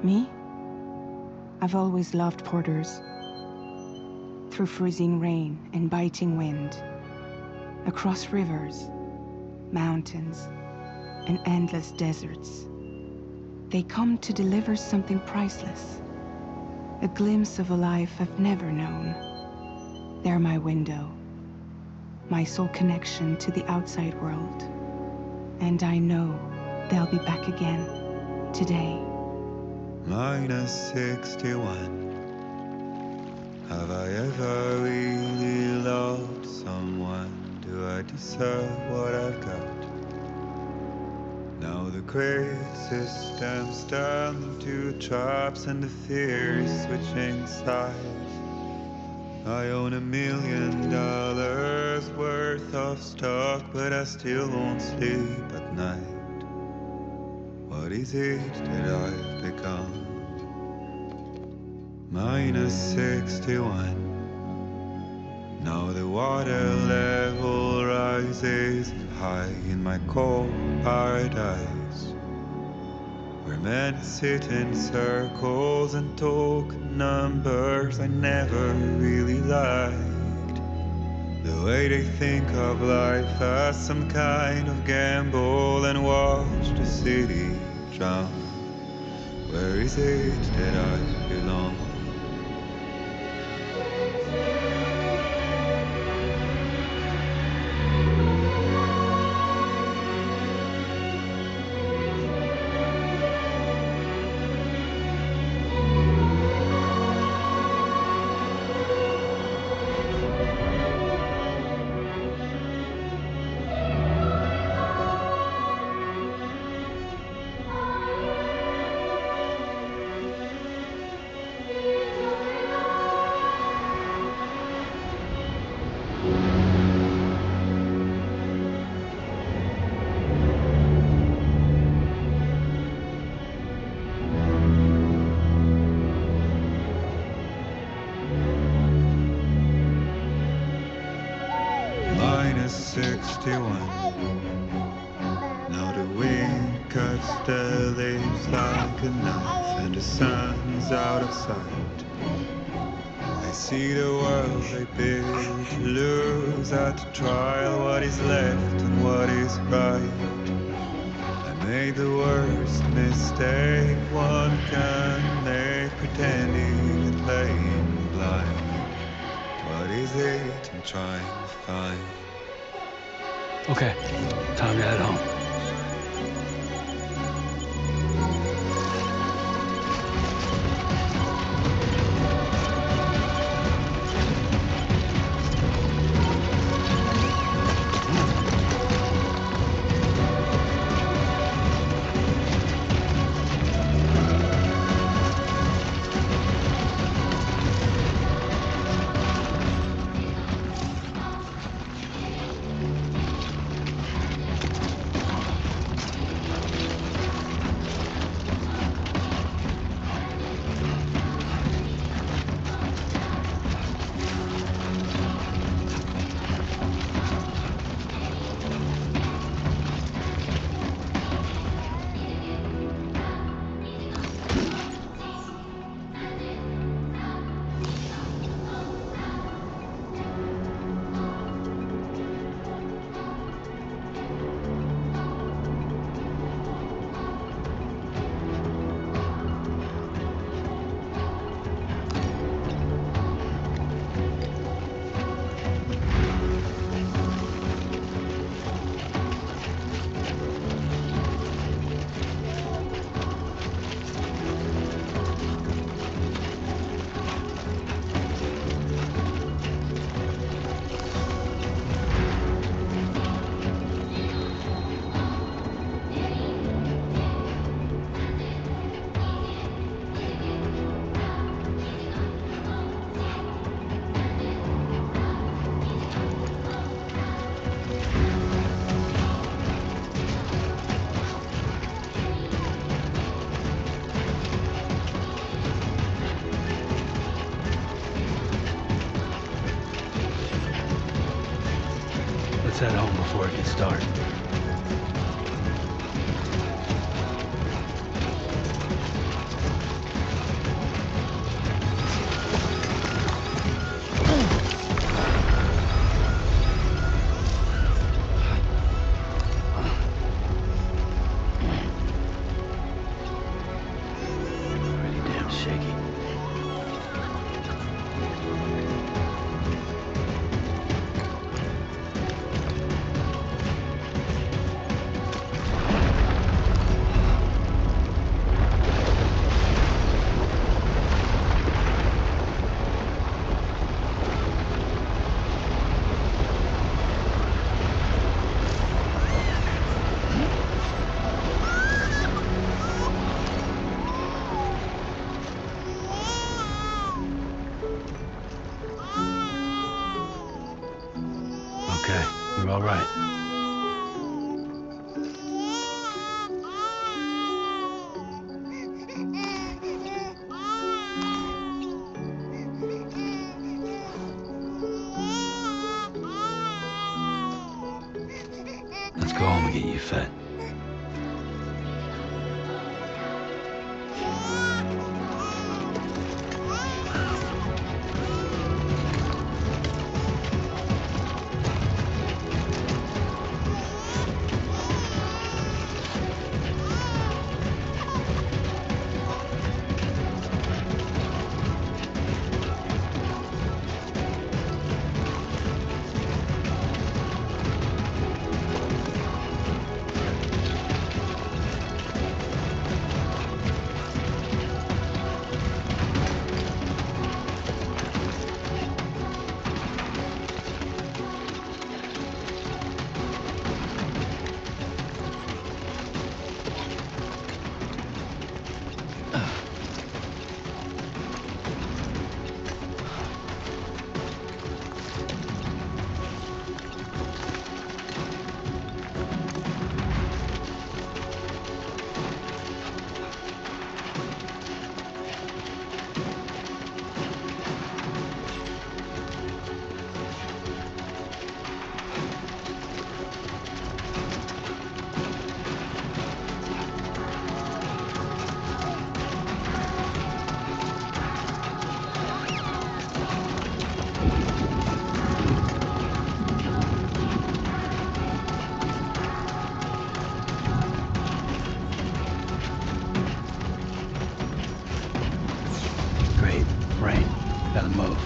Me? I've always loved porters. Through freezing rain and biting wind, across rivers, mountains, and endless deserts. They come to deliver something priceless, a glimpse of a life I've never known. They're my window, my sole connection to the outside world. And I know they'll be back again, today. -61. Have I ever really loved someone? Do I deserve what I've got? Now the great systems turn into traps and the fear is switching sides. I own $1 million worth of stock, but I still won't sleep at night. What is it that I've become? -61. Now the water level rises high in my cold paradise, where men sit in circles and talk numbers I never really liked. The way they think of life as some kind of gamble and watch the city drown. Where is it that I belong? -61. Now the wind cuts the leaves like a knife and the sun's out of sight. I see the world they build to lose at the trial, what is left and what is right. I made the worst mistake one can make, pretending and playing blind. What is it I'm trying to find? Okay, time to head home. Let's head home before it gets dark. Let's go home and get you fed. Great. Rain. Gotta move.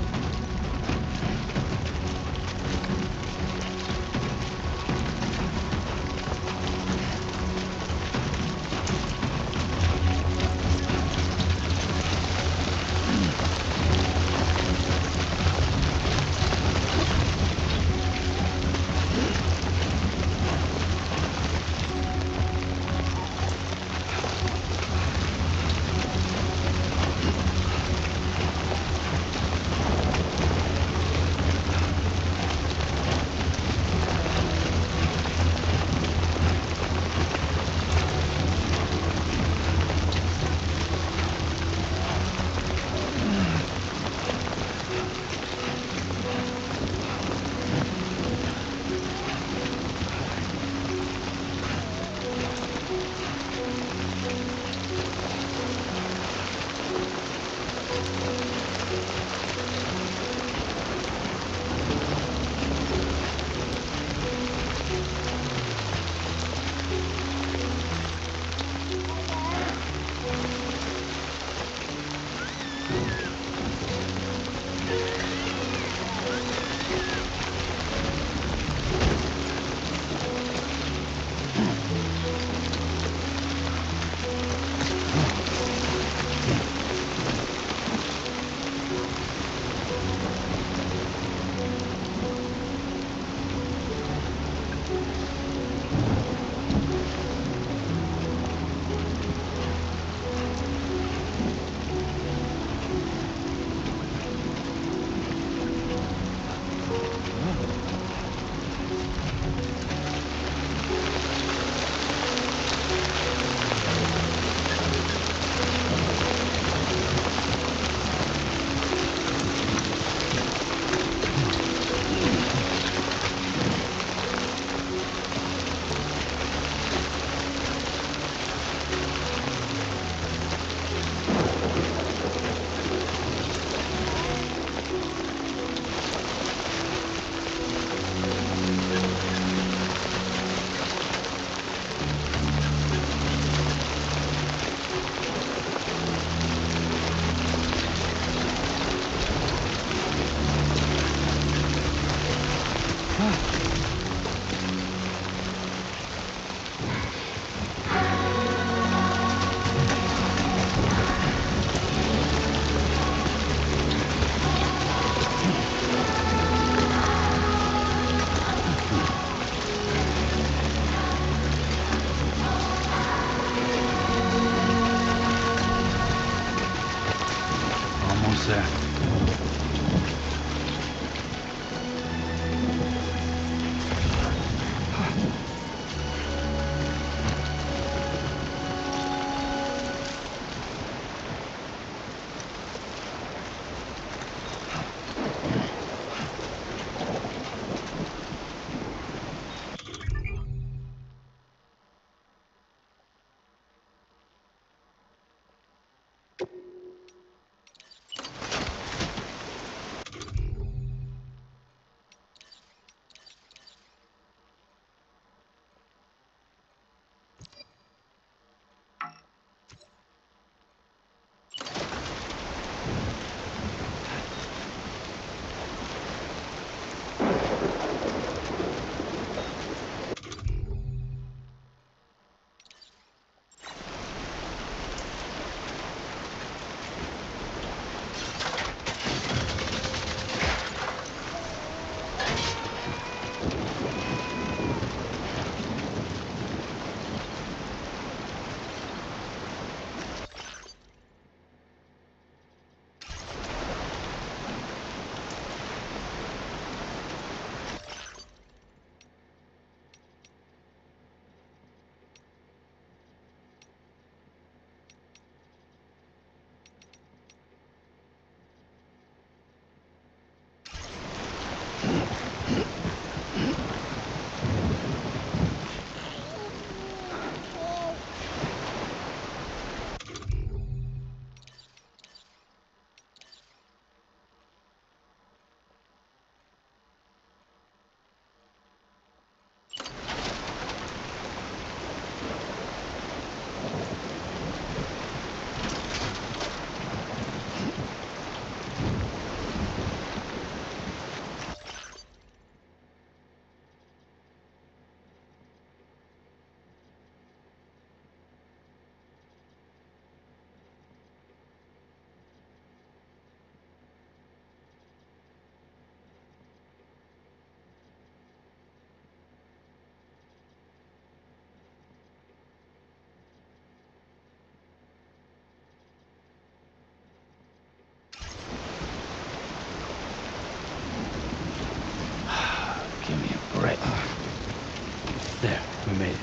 We made it.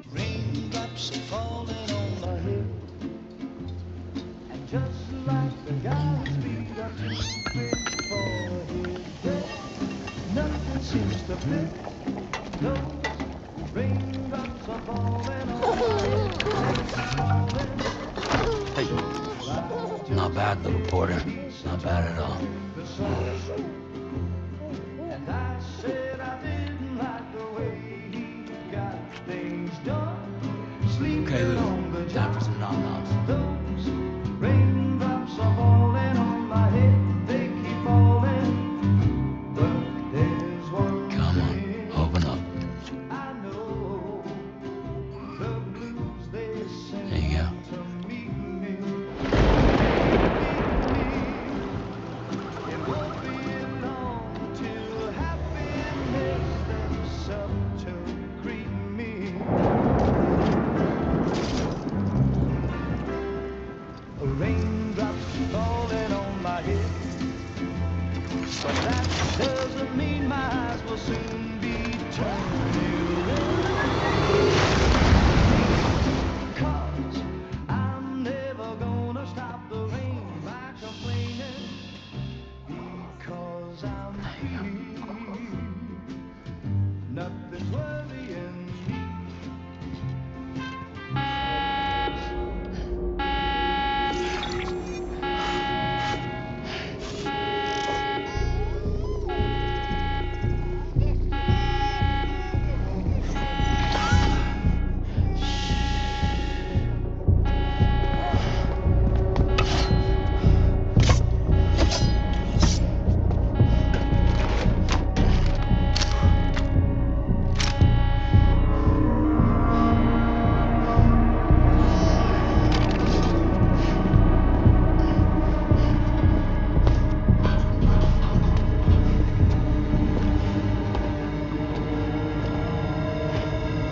Raindrops are falling on my head, and just like the guy's feet are too big for his bed, nothing seems to fit. Those raindrops are falling on my head, falling. Hey, not bad, little Porter. Not bad at all. And I said I didn't like the way he got things done. Okay, Lou. Time for some nom-noms. Those raindrops are falling on my head, they keep falling. But there's one Come on, thing open up. I know, the blues they sing There you go. to meet me. It won't be long till happiness steps up to greet me. Raindrops falling on my head, but that doesn't mean my eyes will soon be turning red. 'Cause I'm never gonna stop the rain by complaining, because I'm free. Nothing's worrying me.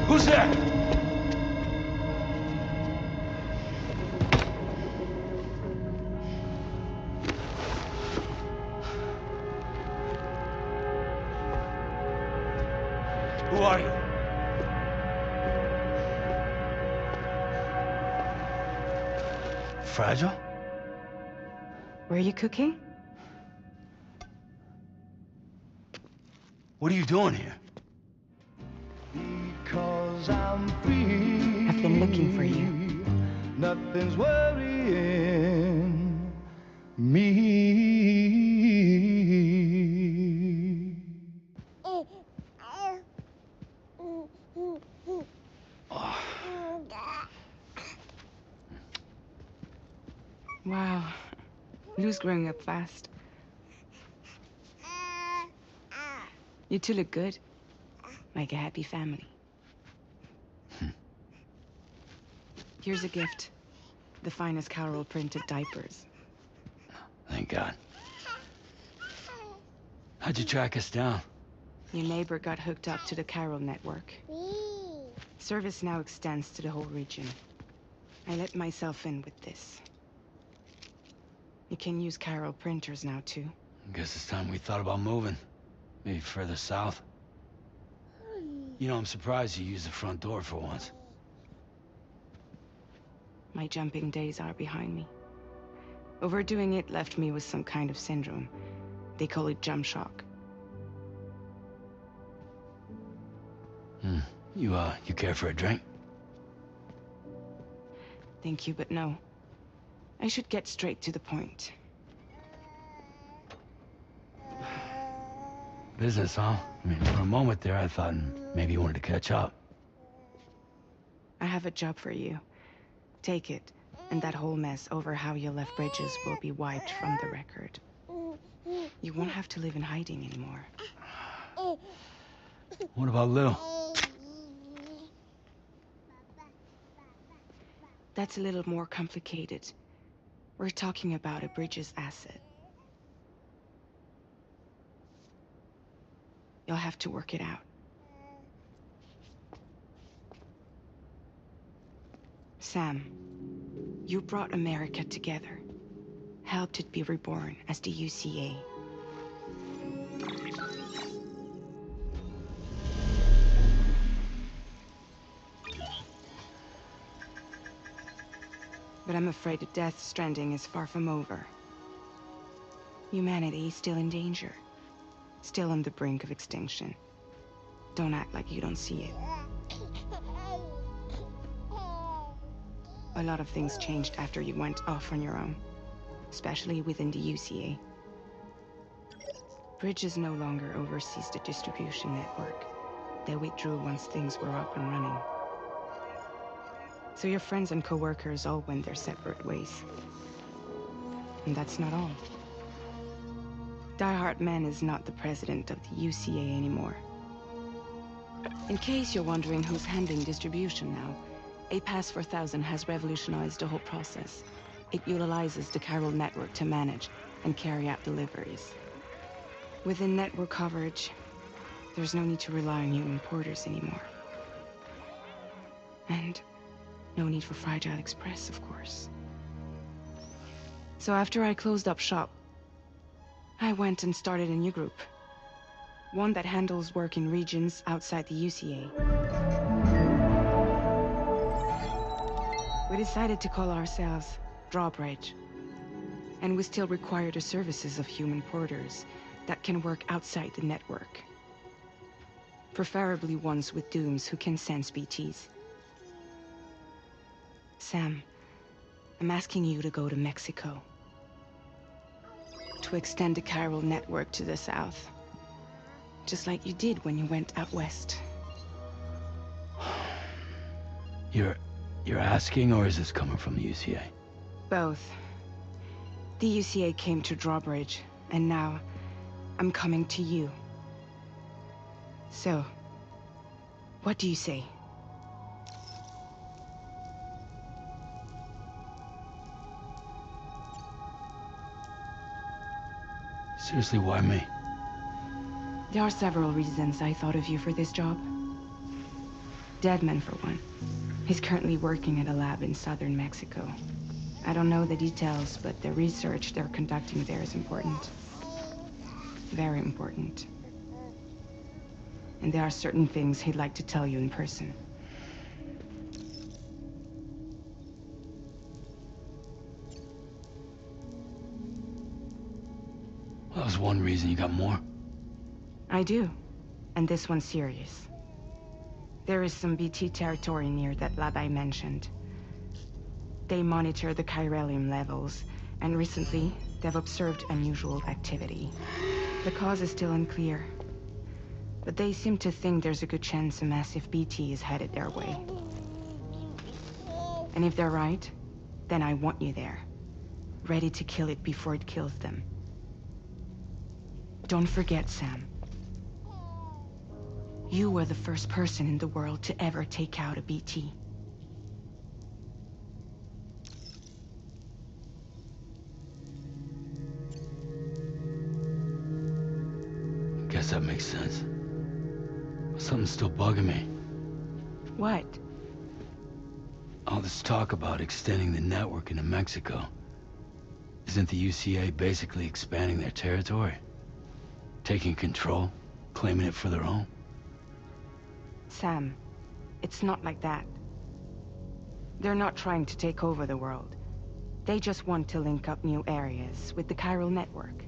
Who's there? Who are you? Fragile? Were you cooking? What are you doing here? Because I'm free. I've been looking for you. Nothing's worrying me. Wow. Lou's growing up fast. You two look good. Like a happy family. Here's a gift. The finest Carol printed diapers. Thank God. How'd you track us down? Your neighbor got hooked up to the Carol network. Service now extends to the whole region. I let myself in with this. You can use Chiral printers now, too. Guess it's time we thought about moving. Maybe further south. You know, I'm surprised you used the front door for once. My jumping days are behind me. Overdoing it left me with some kind of syndrome. They call it jump shock. You care for a drink? Thank you, but no. I should get straight to the point. Business, huh? I mean, for a moment there, I thought maybe you wanted to catch up. I have a job for you. Take it, and that whole mess over how you left Bridges will be wiped from the record. You won't have to live in hiding anymore. What about Lil? That's a little more complicated. We're talking about a Bridges asset. You'll have to work it out. Sam, you brought America together. Helped it be reborn as the UCA. But I'm afraid the Death Stranding is far from over. Humanity is still in danger. Still on the brink of extinction. Don't act like you don't see it. A lot of things changed after you went off on your own. Especially within the UCA. Bridges no longer oversees the distribution network. They withdrew once things were up and running. So your friends and co-workers all went their separate ways. And that's not all. Die Hard Man is not the president of the UCA anymore. In case you're wondering who's handling distribution now, A Pass 4000 has revolutionized the whole process. It utilizes the Chiral network to manage and carry out deliveries. Within network coverage, there's no need to rely on human porters anymore. And no need for Fragile Express, of course. So after I closed up shop, I went and started a new group. One that handles work in regions outside the UCA. We decided to call ourselves Drawbridge. And we still require the services of human porters that can work outside the network. Preferably ones with dooms who can sense BTs. Sam, I'm asking you to go to Mexico. To extend the Chiral network to the south. Just like you did when you went out west. You're asking, or is this coming from the UCA? Both. The UCA came to Drawbridge, and now I'm coming to you. So, what do you say? Seriously, why me? There are several reasons I thought of you for this job. Deadman, for one. He's currently working at a lab in southern Mexico. I don't know the details, but the research they're conducting there is important. Very important. And there are certain things he'd like to tell you in person. Well, that was one reason. You got more? I do. And this one's serious. There is some BT territory near that lab I mentioned. They monitor the chiralium levels, and recently, they've observed unusual activity. The cause is still unclear, but they seem to think there's a good chance a massive BT is headed their way. And if they're right, then I want you there, ready to kill it before it kills them. Don't forget, Sam. You were the first person in the world to ever take out a BT. Guess that makes sense. But something's still bugging me. What? All this talk about extending the network into Mexico. Isn't the UCA basically expanding their territory? Taking control? Claiming it for their own? Sam, it's not like that. They're not trying to take over the world. They just want to link up new areas with the chiral network.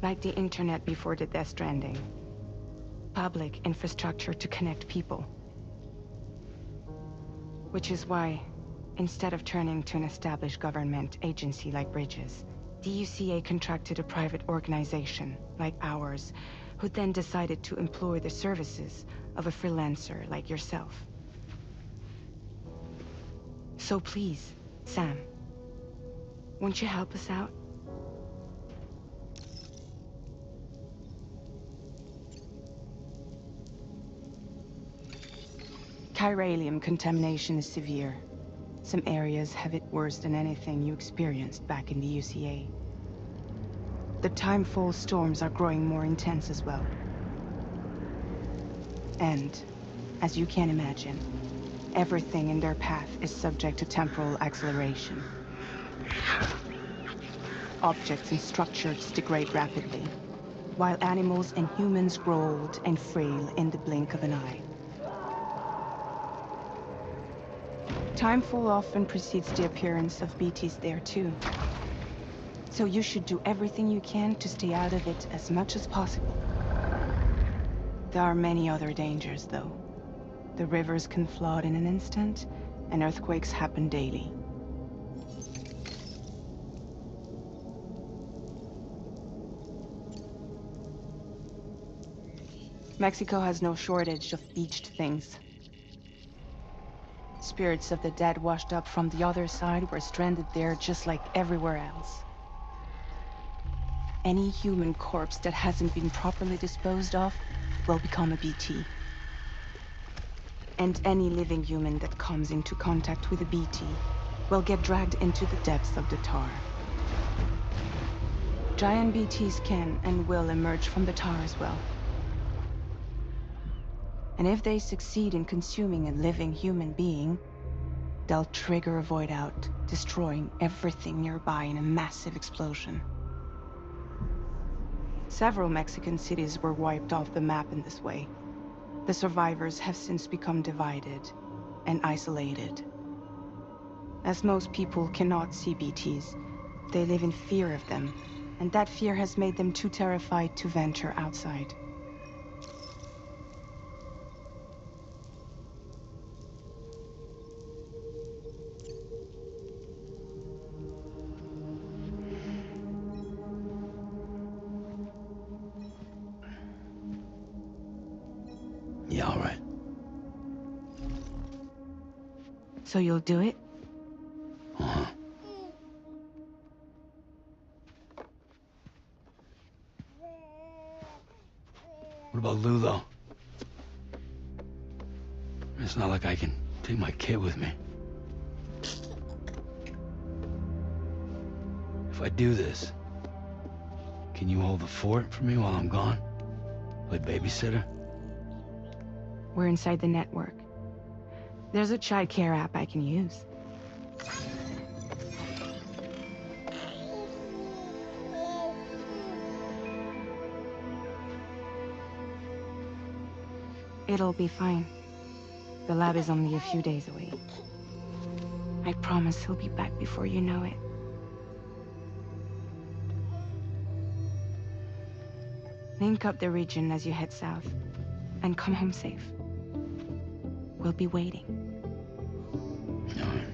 Like the internet before the Death Stranding. Public infrastructure to connect people. Which is why, instead of turning to an established government agency like Bridges, the UCA contracted a private organization, like ours, who then decided to employ the services of a freelancer like yourself. So please, Sam, won't you help us out? Chiralium contamination is severe. Some areas have it worse than anything you experienced back in the UCA. The timefall storms are growing more intense as well. And, as you can imagine, everything in their path is subject to temporal acceleration. Objects and structures degrade rapidly, while animals and humans grow old and frail in the blink of an eye. Timefall often precedes the appearance of BTs there too. So you should do everything you can to stay out of it as much as possible. There are many other dangers though. The rivers can flood in an instant, and earthquakes happen daily. Mexico has no shortage of beached things. Spirits of the dead washed up from the other side were stranded there just like everywhere else. Any human corpse that hasn't been properly disposed of will become a BT. And any living human that comes into contact with a BT will get dragged into the depths of the tar. Giant BTs can and will emerge from the tar as well. And if they succeed in consuming a living human being, they'll trigger a void out, destroying everything nearby in a massive explosion. Several Mexican cities were wiped off the map in this way. The survivors have since become divided and isolated. As most people cannot see BTs, they live in fear of them, and that fear has made them too terrified to venture outside. Yeah, all right. So you'll do it? Uh-huh. What about Lou, though? It's not like I can take my kid with me. If I do this, can you hold the fort for me while I'm gone? Play babysitter? We're inside the network. There's a child care app I can use. It'll be fine. The lab is only a few days away. I promise he'll be back before you know it. Link up the region as you head south, and come home safe. We'll be waiting. All right.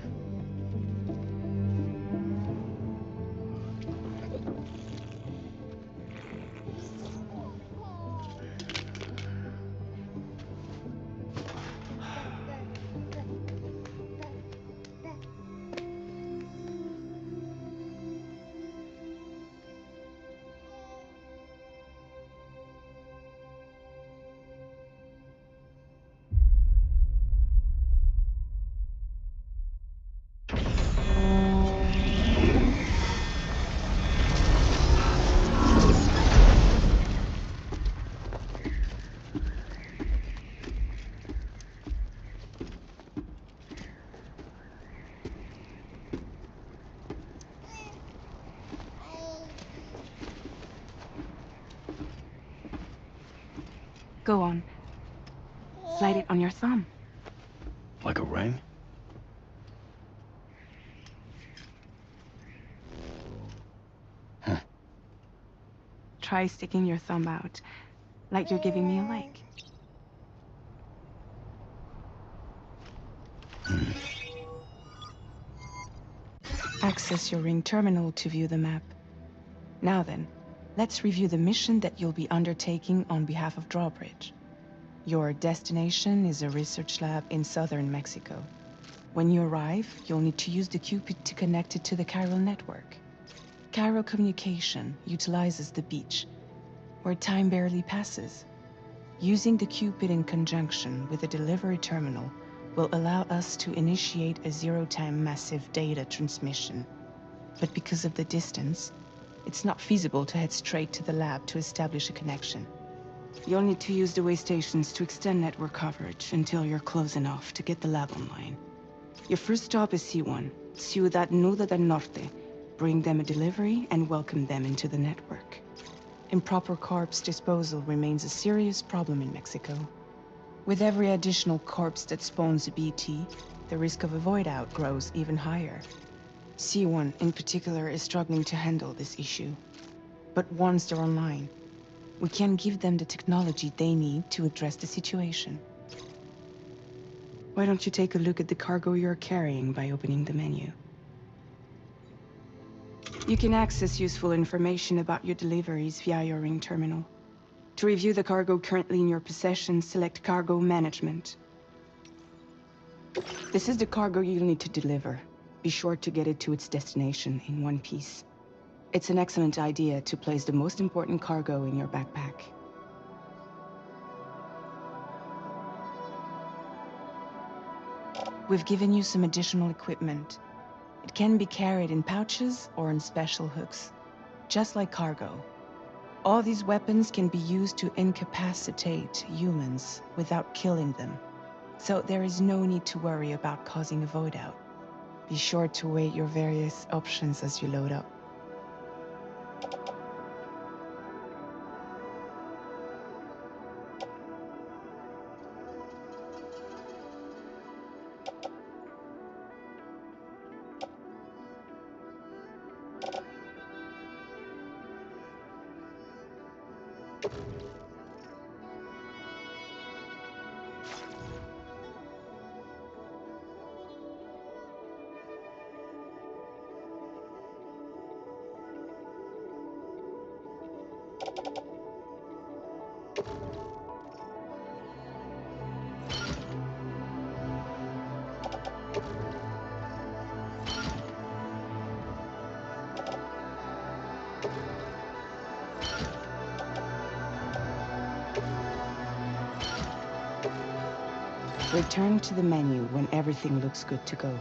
Go on. Slide it on your thumb. Like a ring? Huh. Try sticking your thumb out, like you're giving me a like. Access your ring terminal to view the map. Now then, let's review the mission that you'll be undertaking on behalf of Drawbridge. Your destination is a research lab in southern Mexico. When you arrive, you'll need to use the Cupid to connect it to the chiral network. Chiral communication utilizes the beach, where time barely passes. Using the Cupid in conjunction with the delivery terminal will allow us to initiate a zero-time massive data transmission. But because of the distance, it's not feasible to head straight to the lab to establish a connection. You'll need to use the way stations to extend network coverage until you're close enough to get the lab online. Your first stop is C1, Ciudad Nuda del Norte. Bring them a delivery and welcome them into the network. Improper corpse disposal remains a serious problem in Mexico. With every additional corpse that spawns a BT, the risk of a void out grows even higher. C1 in particular is struggling to handle this issue. But once they're online, we can give them the technology they need to address the situation. Why don't you take a look at the cargo you're carrying by opening the menu? You can access useful information about your deliveries via your ring terminal. To review the cargo currently in your possession, select Cargo Management. This is the cargo you'll need to deliver. Be sure to get it to its destination in one piece. It's an excellent idea to place the most important cargo in your backpack. We've given you some additional equipment. It can be carried in pouches or on special hooks, just like cargo. All these weapons can be used to incapacitate humans without killing them, so there is no need to worry about causing a void out. Be sure to weigh your various options as you load up. Return to the menu when everything looks good to go.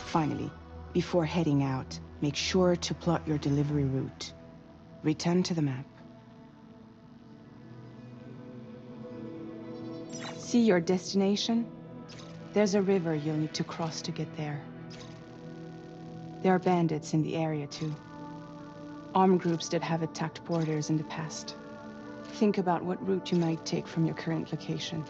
Finally, before heading out, make sure to plot your delivery route. Return to the map. See your destination? There's a river you'll need to cross to get there. There are bandits in the area too. Armed groups that have attacked borders in the past. Think about what route you might take from your current location.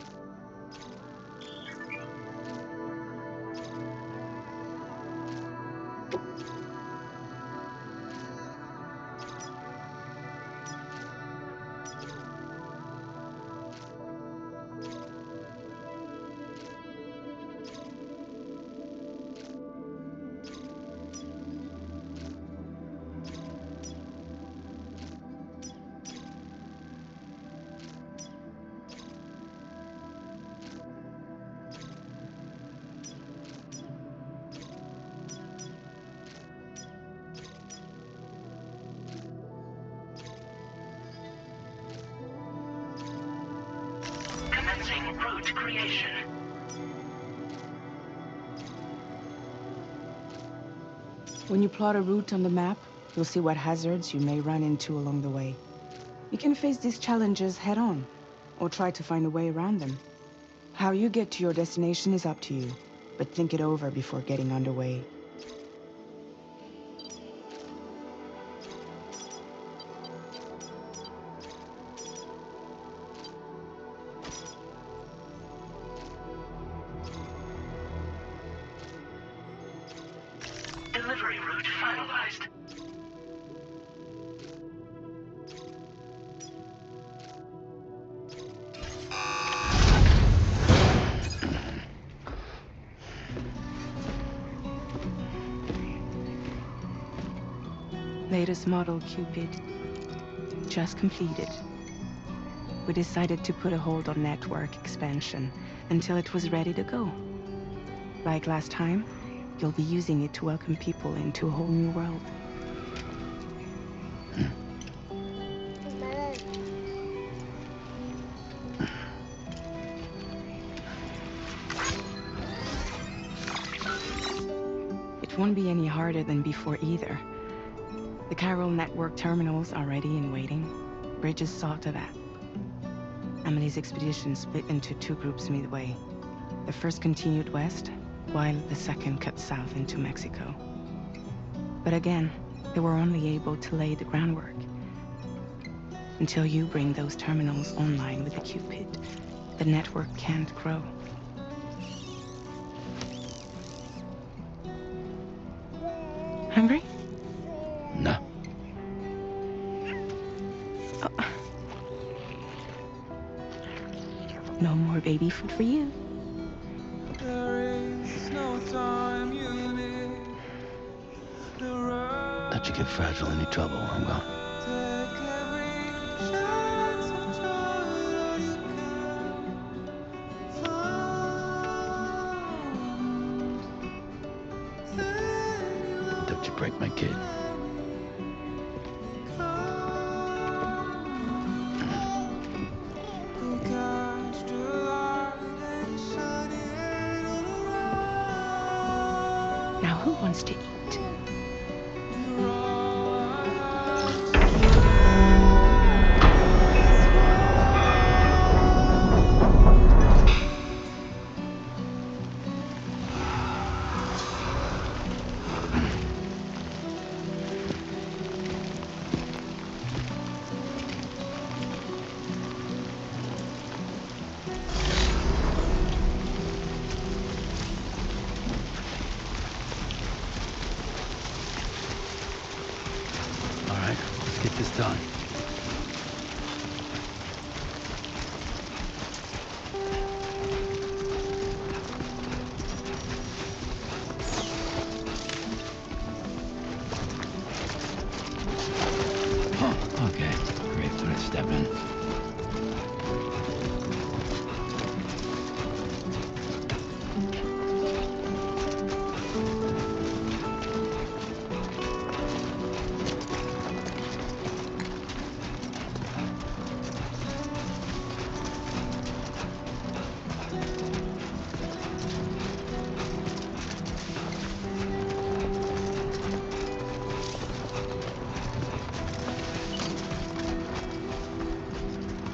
Route creation. When you plot a route on the map, you'll see what hazards you may run into along the way. You can face these challenges head-on, or try to find a way around them. How you get to your destination is up to you, but think it over before getting underway. Delivery route finalized. Latest model Cupid. Just completed. We decided to put a hold on network expansion until it was ready to go. Like last time, you'll be using it to welcome people into a whole new world. It won't be any harder than before either. The Chiral network terminals are ready and waiting. Bridges saw to that. Emily's expedition split into two groups midway. The first continued west, while the second cut south into Mexico. But again, they were only able to lay the groundwork. Until you bring those terminals online with the Cupid, the network can't grow. Hungry? No. Oh. No more baby food for you. Don't you get fragile any trouble, I will. Don't you break my kid. Now who wants to eat? All right, let's get this done. Okay, great, let's step in.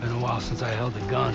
Been a while since I held a gun.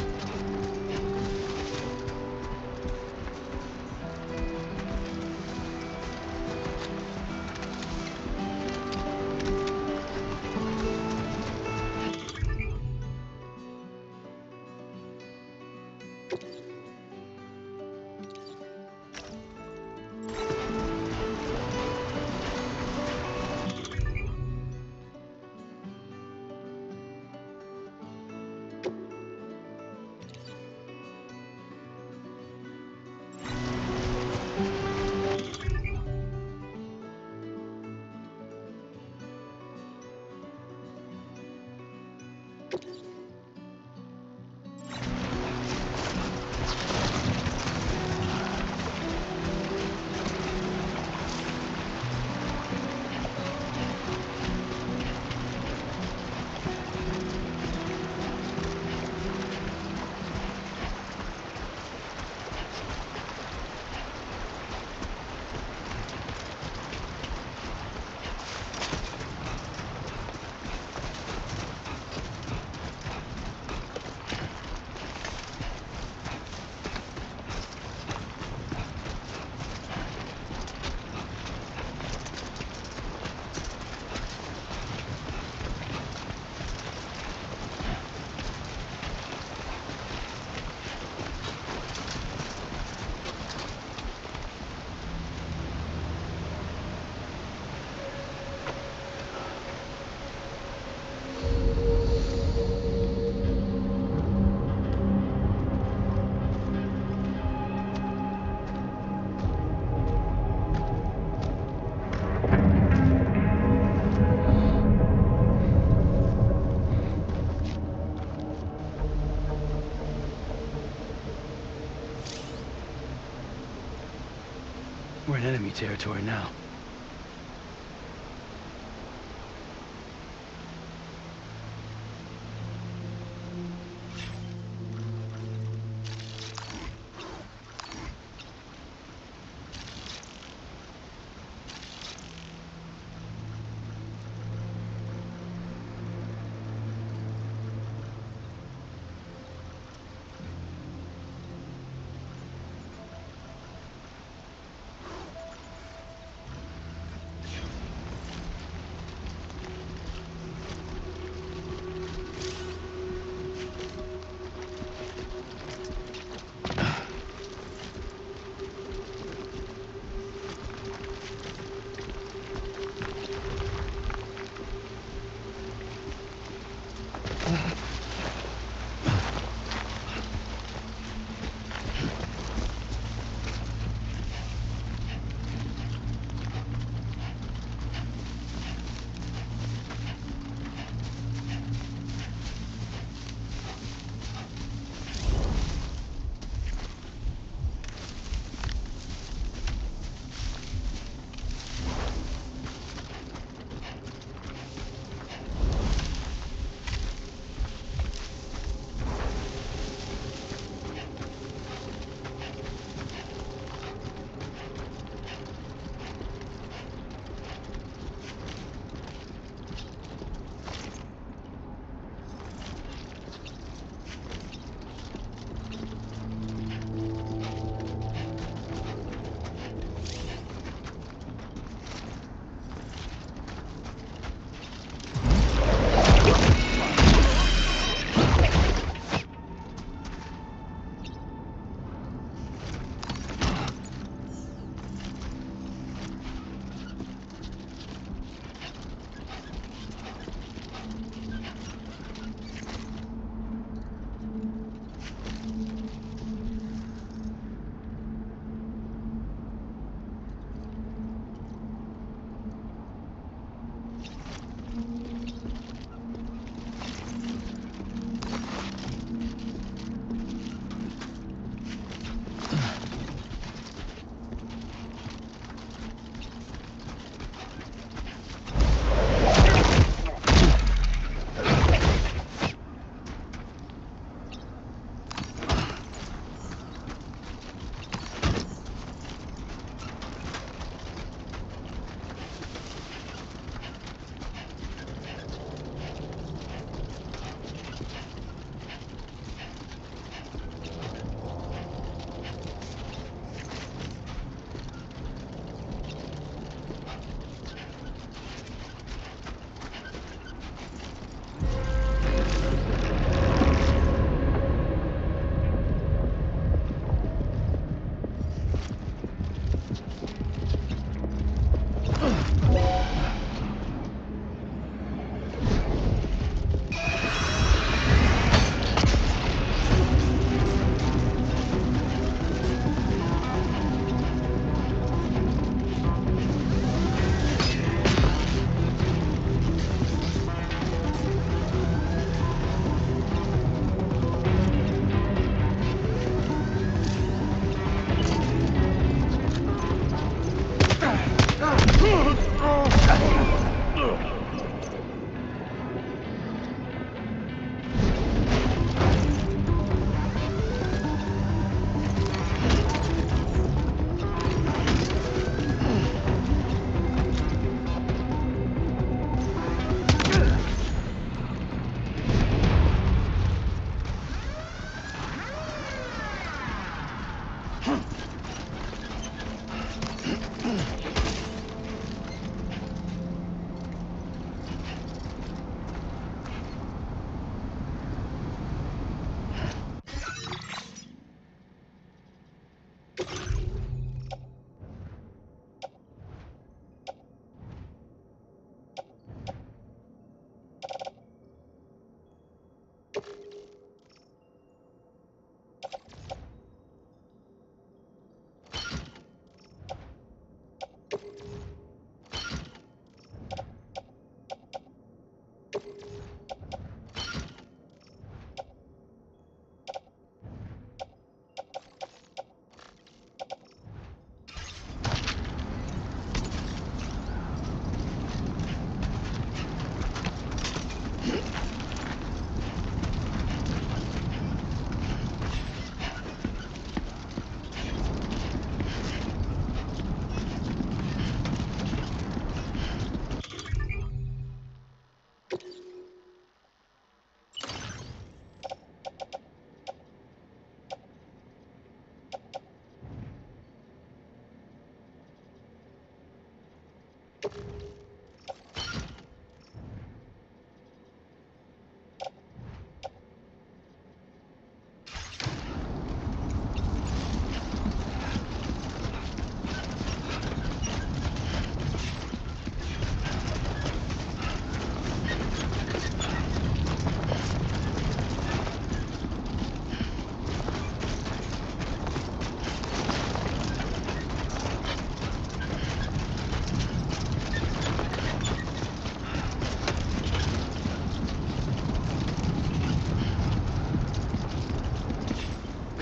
enemy territory now.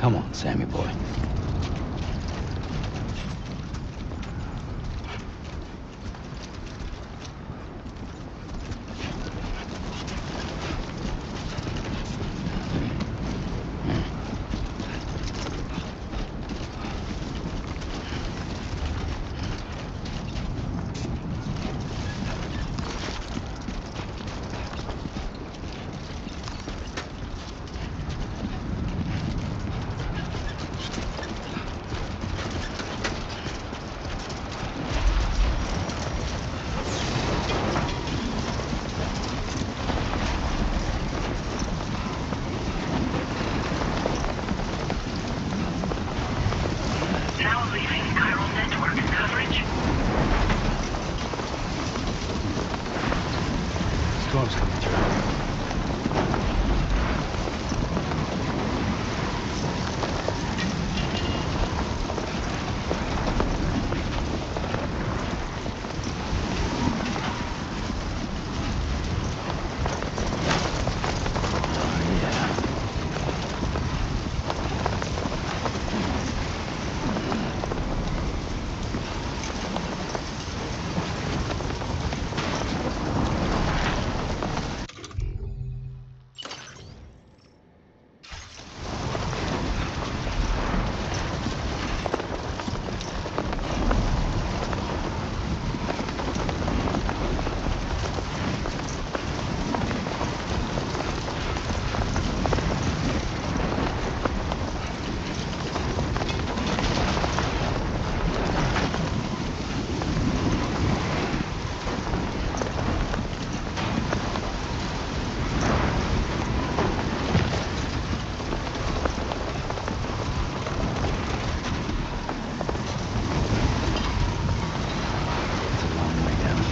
Come on, Sammy boy. Now leaving chiral network coverage. Storm's coming through. It's a long way down.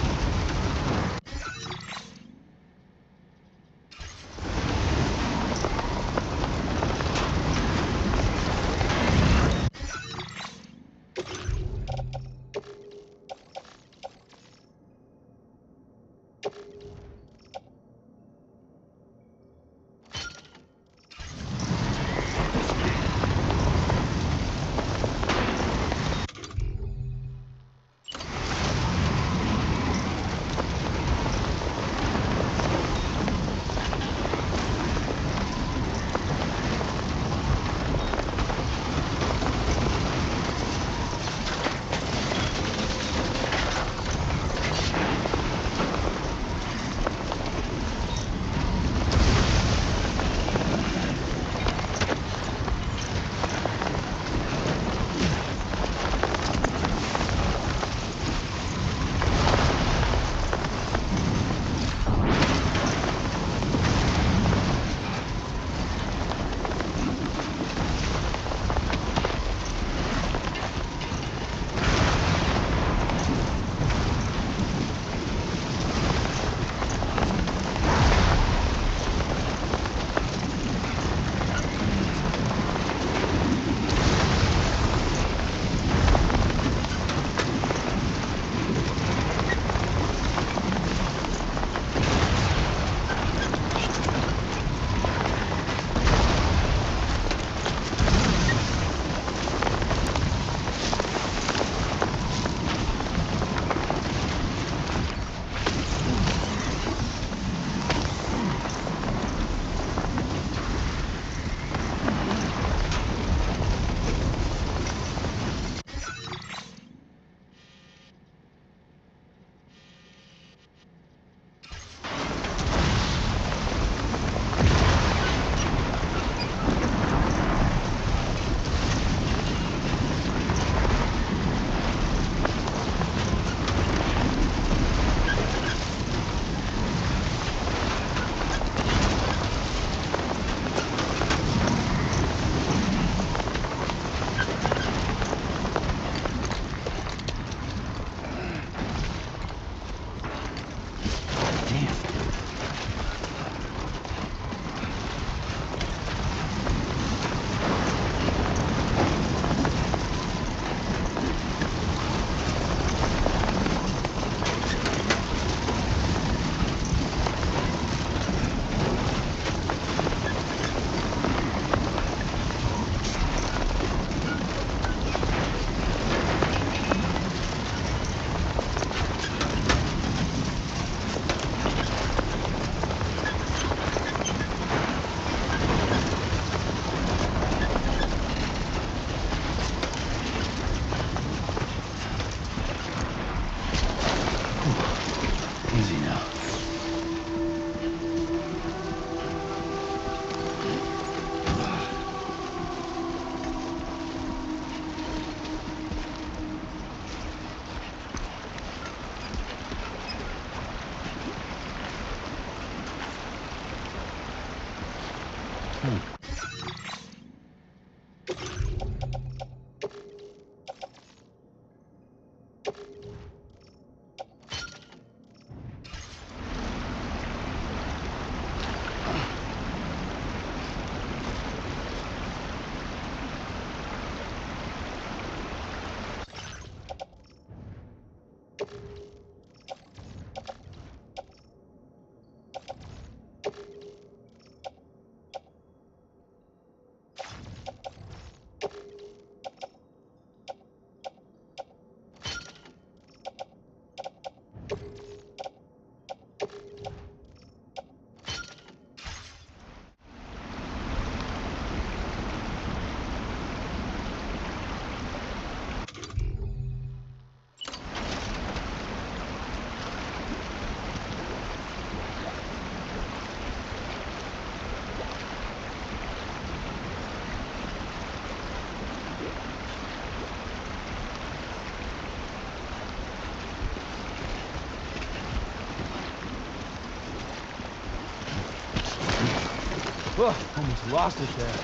Oh, almost lost it there.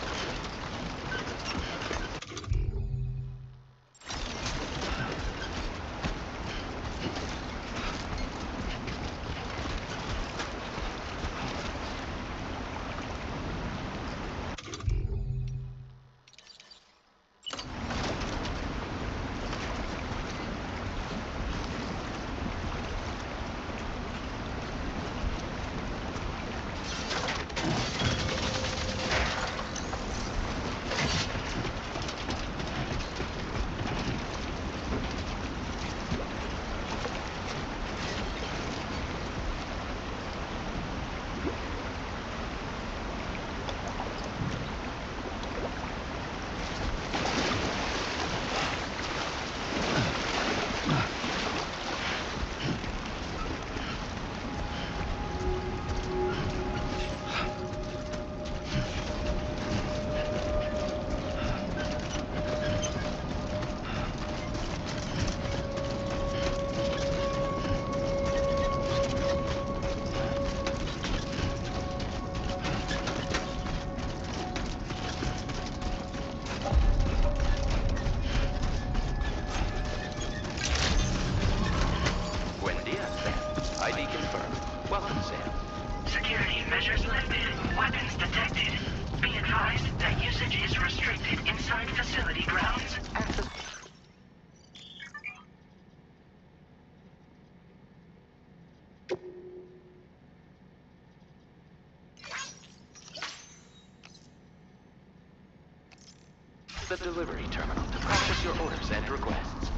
ID confirmed. Welcome, Sam. Security measures lifted. Weapons detected. Be advised that usage is restricted inside facility grounds. Access. The delivery terminal to process your orders and requests.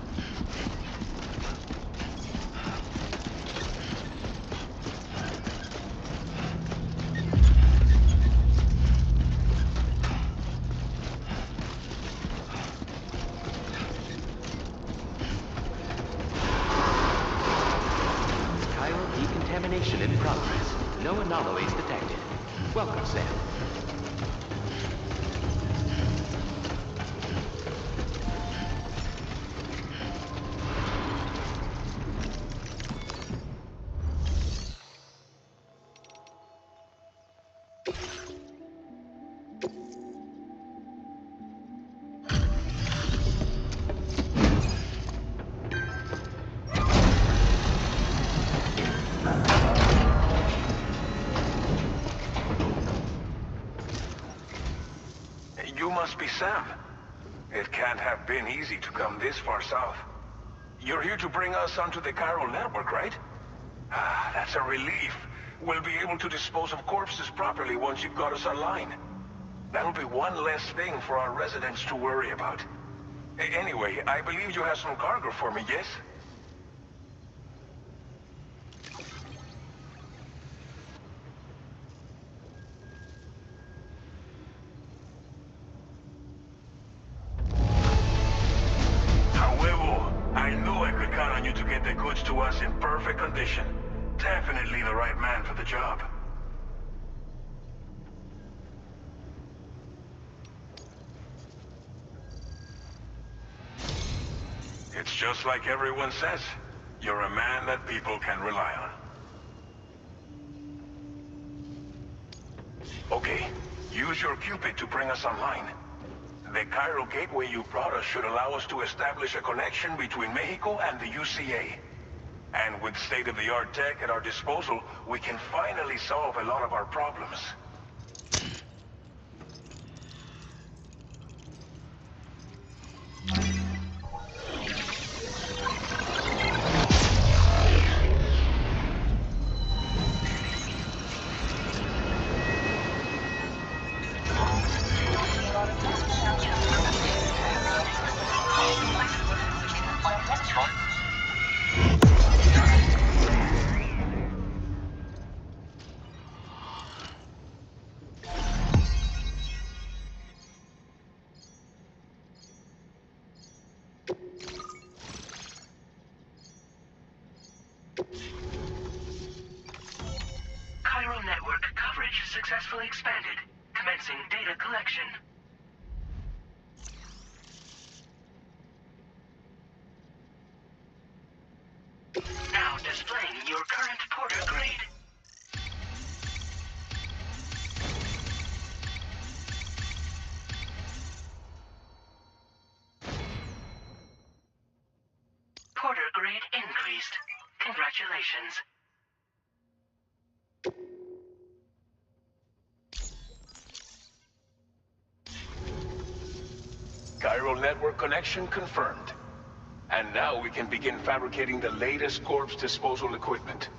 Decontamination in progress. No anomalies detected. Welcome, Sam. You must be Sam. It can't have been easy to come this far south. You're here to bring us onto the chiral network, right? Ah, that's a relief. We'll be able to dispose of corpses properly once you've got us online. That'll be one less thing for our residents to worry about. Anyway, I believe you have some cargo for me, yes? I knew I could count on you to get the goods to us in perfect condition. Definitely the right man for the job. It's just like everyone says. You're a man that people can rely on. Okay, Use your Cupid to bring us online. The Cairo gateway you brought us should allow us to establish a connection between Mexico and the UCA. And with state-of-the-art tech at our disposal, we can finally solve a lot of our problems. Chiral network coverage successfully expanded. Commencing data collection. Now displaying your current porter grade. Porter grade increased. Congratulations. Chiral network connection confirmed. And now we can begin fabricating the latest corpse disposal equipment.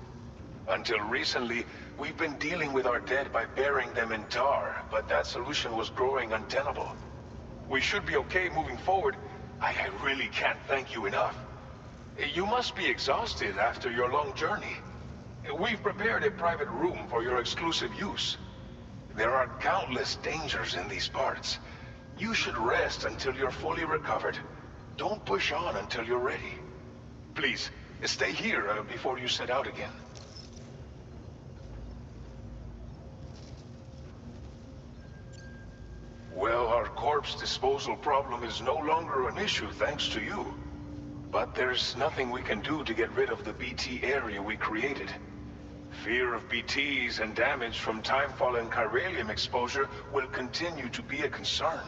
Until recently, we've been dealing with our dead by burying them in tar, but that solution was growing untenable. We should be okay moving forward. I really can't thank you enough. You must be exhausted after your long journey. We've prepared a private room for your exclusive use. There are countless dangers in these parts. You should rest until you're fully recovered. Don't push on until you're ready. Please, stay here before you set out again. Well, our corpse disposal problem is no longer an issue thanks to you. But there's nothing we can do to get rid of the BT area we created. Fear of BTs and damage from timefall and chiralium exposure will continue to be a concern.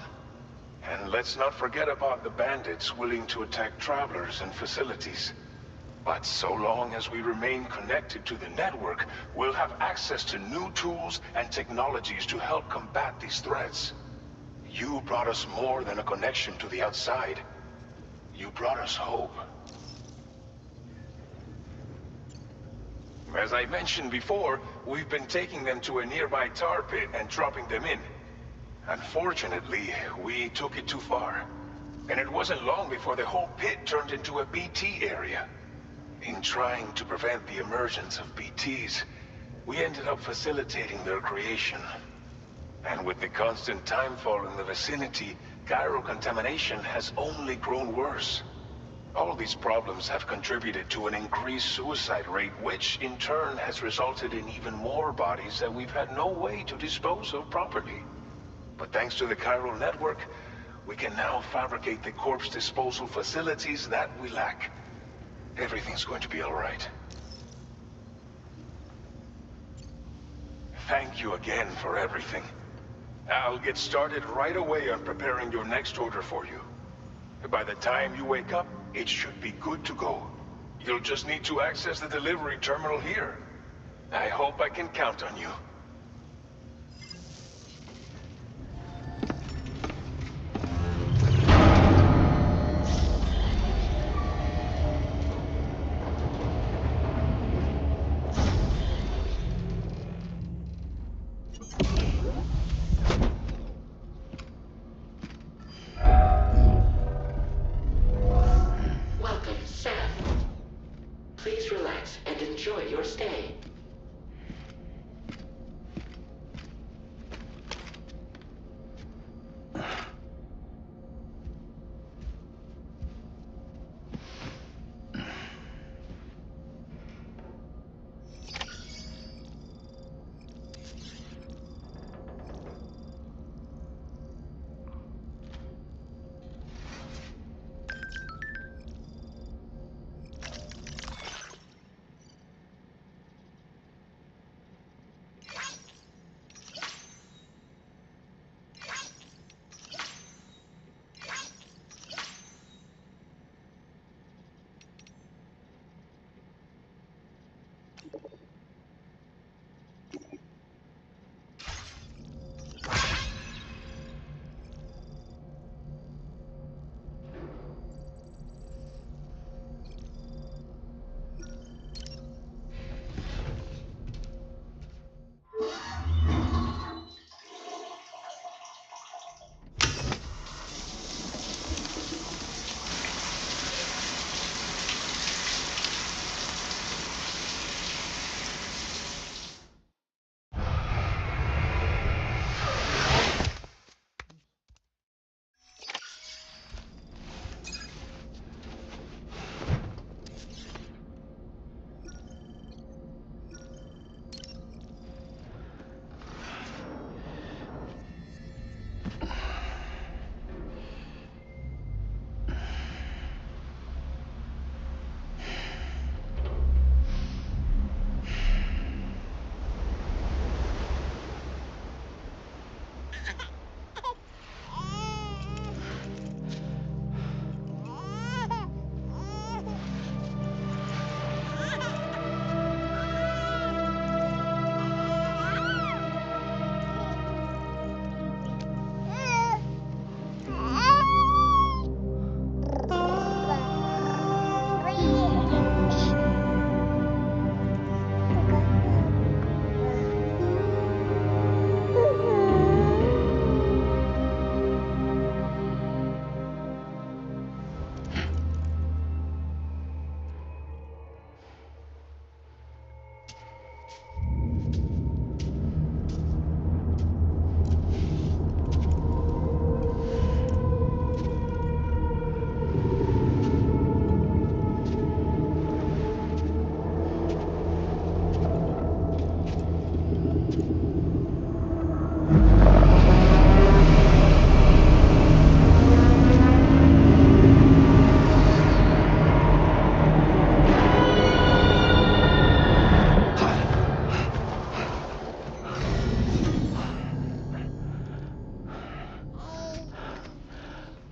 And let's not forget about the bandits willing to attack travelers and facilities. But so long as we remain connected to the network, we'll have access to new tools and technologies to help combat these threats. You brought us more than a connection to the outside. You brought us hope. As I mentioned before, we've been taking them to a nearby tar pit and dropping them in. Unfortunately, we took it too far. And it wasn't long before the whole pit turned into a BT area. In trying to prevent the emergence of BTs, we ended up facilitating their creation. And with the constant timefall in the vicinity, gyro contamination has only grown worse. All these problems have contributed to an increased suicide rate, which in turn has resulted in even more bodies that we've had no way to dispose of properly. But thanks to the chiral network, we can now fabricate the corpse disposal facilities that we lack. Everything's going to be all right. Thank you again for everything. I'll get started right away on preparing your next order for you. By the time you wake up, it should be good to go. You'll just need to access the delivery terminal here. I hope I can count on you. Welcome, Sam. Please relax and enjoy your stay.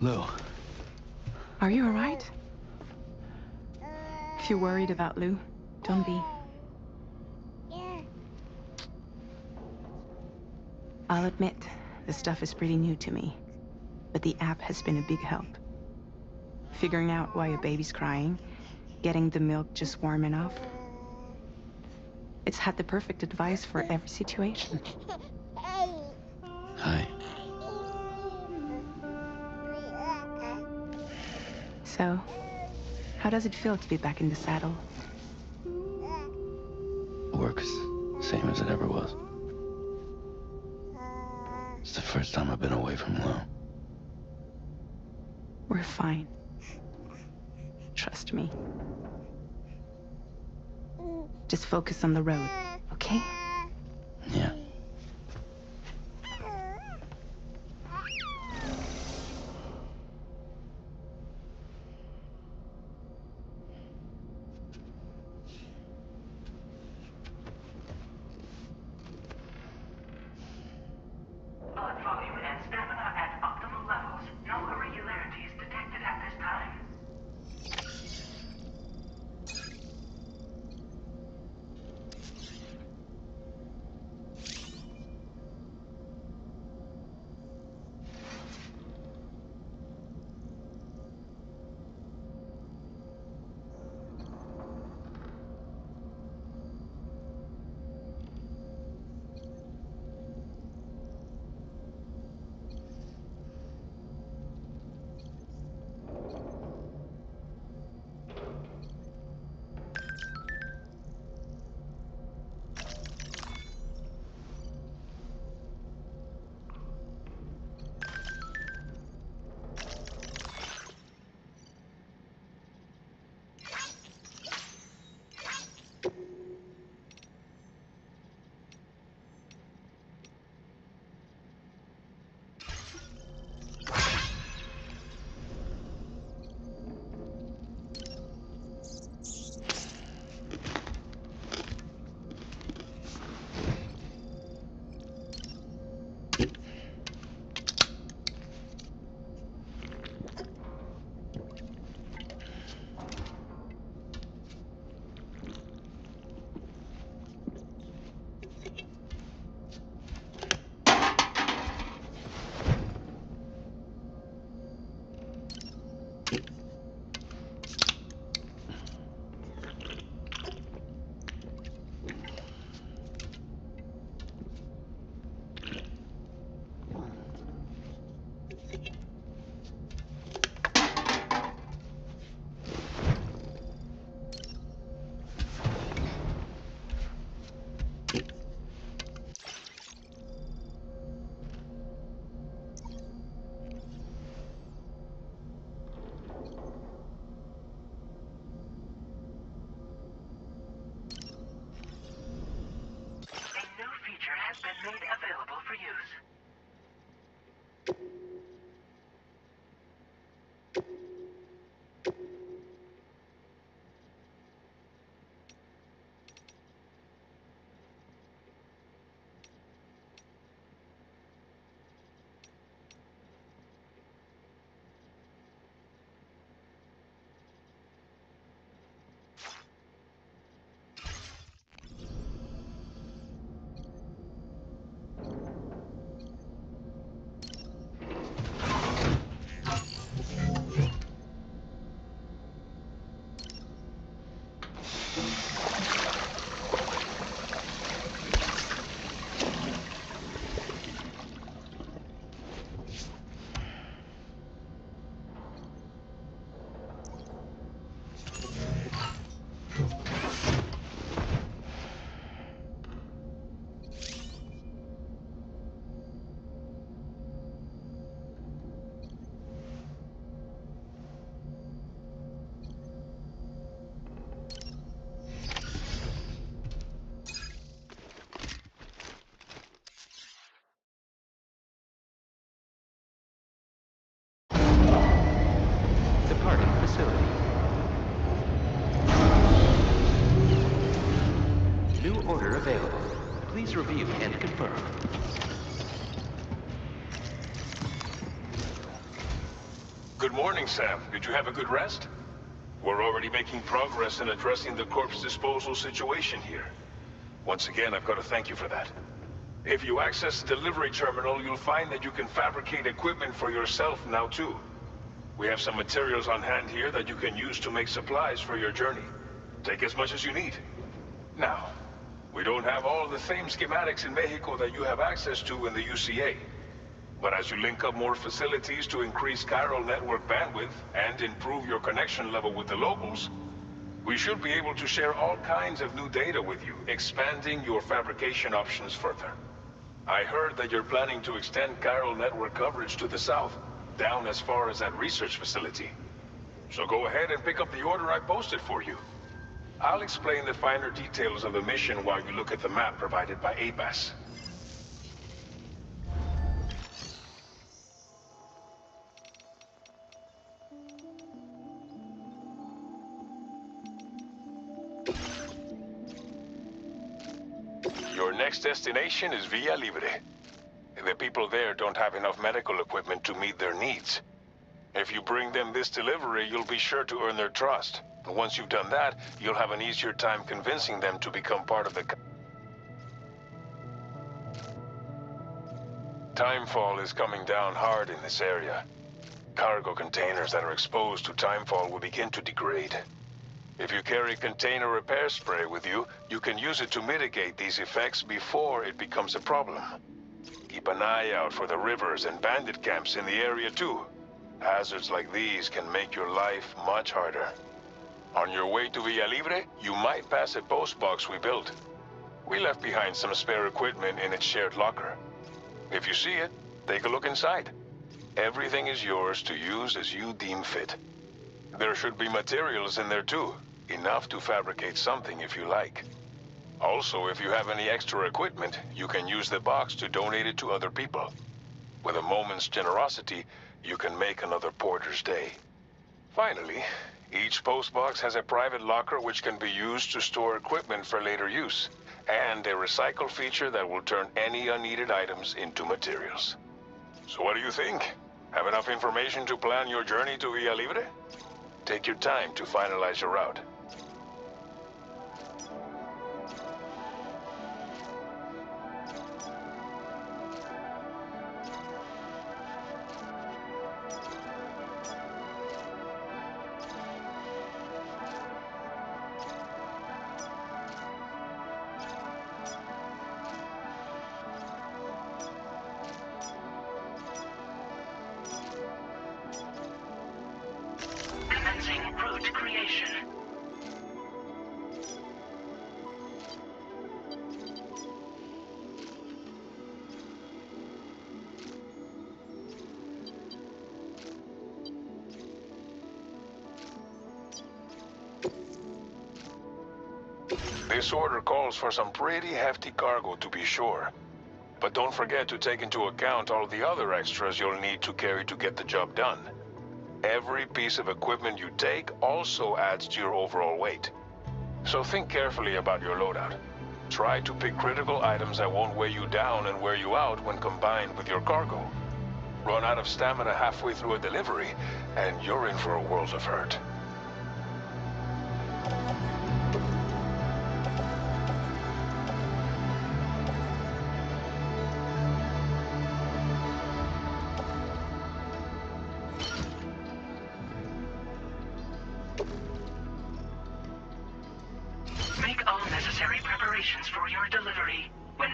Lou. Are you alright? If you're worried about Lou, don't be. I'll admit, the stuff is pretty new to me, but the app has been a big help. Figuring out why a baby's crying, getting the milk just warm enough. It's had the perfect advice for every situation. Hi. So, how does it feel to be back in the saddle? Works same as it ever was. It's the first time I've been away from Lou. We're fine. Trust me. Just focus on the road, okay? Yeah. Blood volume and stamina at optimal levels. No irregularities detected at this time. Has been made available for use. Departing facility. New order available. Please review and confirm. morning, Sam. Did you have a good rest? We're already making progress in addressing the corpse disposal situation here. Once again, I've got to thank you for that. If you access the delivery terminal, you'll find that you can fabricate equipment for yourself now too. We have some materials on hand here that you can use to make supplies for your journey. Take as much as you need. Now, we don't have all the same schematics in Mexico that you have access to in the UCA. But as you link up more facilities to increase chiral network bandwidth and improve your connection level with the locals, we should be able to share all kinds of new data with you, expanding your fabrication options further. I heard that you're planning to extend chiral network coverage to the south, down as far as that research facility. So go ahead and pick up the order I posted for you. I'll explain the finer details of the mission while you look at the map provided by ABAS. Your next destination is Villa Libre. The people there don't have enough medical equipment to meet their needs. If you bring them this delivery, you'll be sure to earn their trust. And once you've done that, you'll have an easier time convincing them to become part of the... Timefall is coming down hard in this area. Cargo containers that are exposed to timefall will begin to degrade. If you carry container repair spray with you, you can use it to mitigate these effects before it becomes a problem. Keep an eye out for the rivers and bandit camps in the area too. Hazards like these can make your life much harder. On your way to Villa Libre, you might pass a post box we built. We left behind some spare equipment in its shared locker. If you see it, take a look inside. Everything is yours to use as you deem fit. There should be materials in there too, enough to fabricate something if you like. Also, if you have any extra equipment, you can use the box to donate it to other people. With a moment's generosity, you can make another porter's day. Finally, each postbox has a private locker which can be used to store equipment for later use, and a recycle feature that will turn any unneeded items into materials. So what do you think? Have enough information to plan your journey to Villa Libre? Take your time to finalize your route. Commencing route creation. This order calls for some pretty hefty cargo to be sure. But don't forget to take into account all the other extras you'll need to carry to get the job done. Every piece of equipment you take also adds to your overall weight. So think carefully about your loadout. Try to pick critical items that won't weigh you down and wear you out when combined with your cargo. Run out of stamina halfway through a delivery, and you're in for a world of hurt. Make all necessary preparations for your delivery. When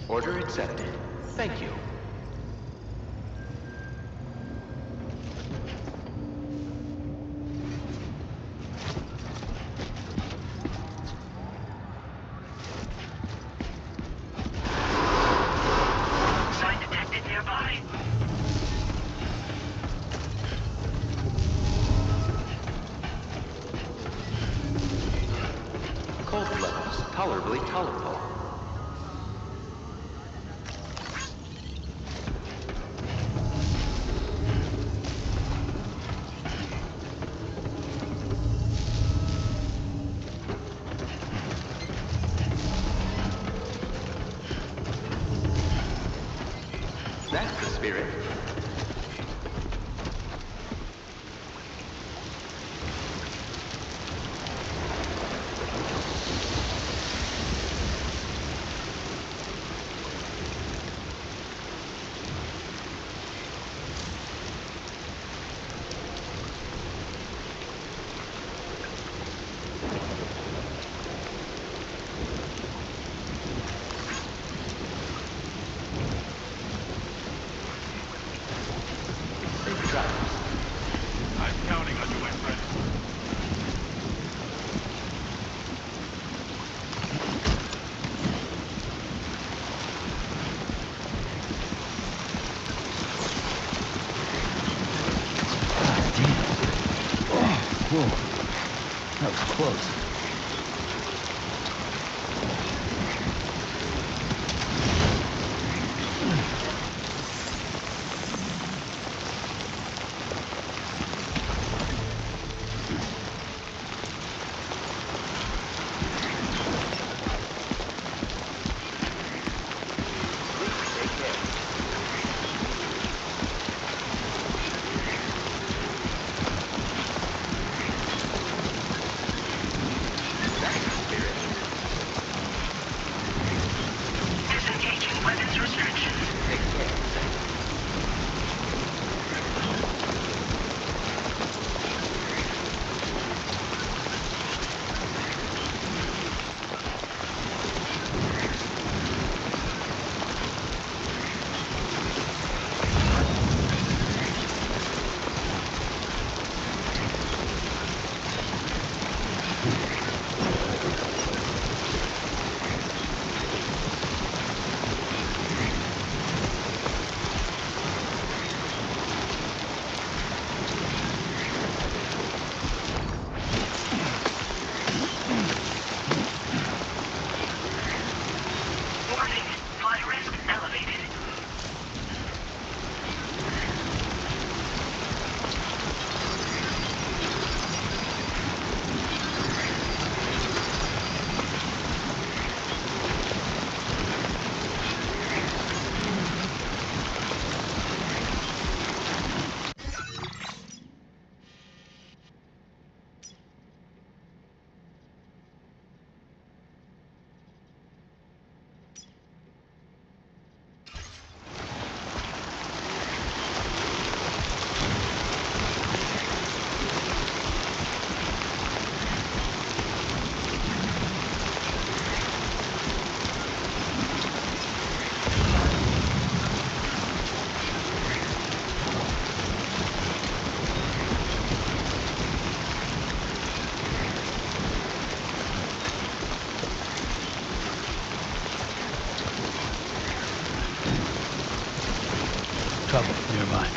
Order accepted. Thank you. Sign detected nearby. Cold levels tolerably tolerable. That's the spirit. Safe travels. I'm counting on you, my friend. Whoa. That was close. Take care. That's the spirit. Disengaging weapons restriction. Take care. Warning. Flight risk elevated. Trouble nearby.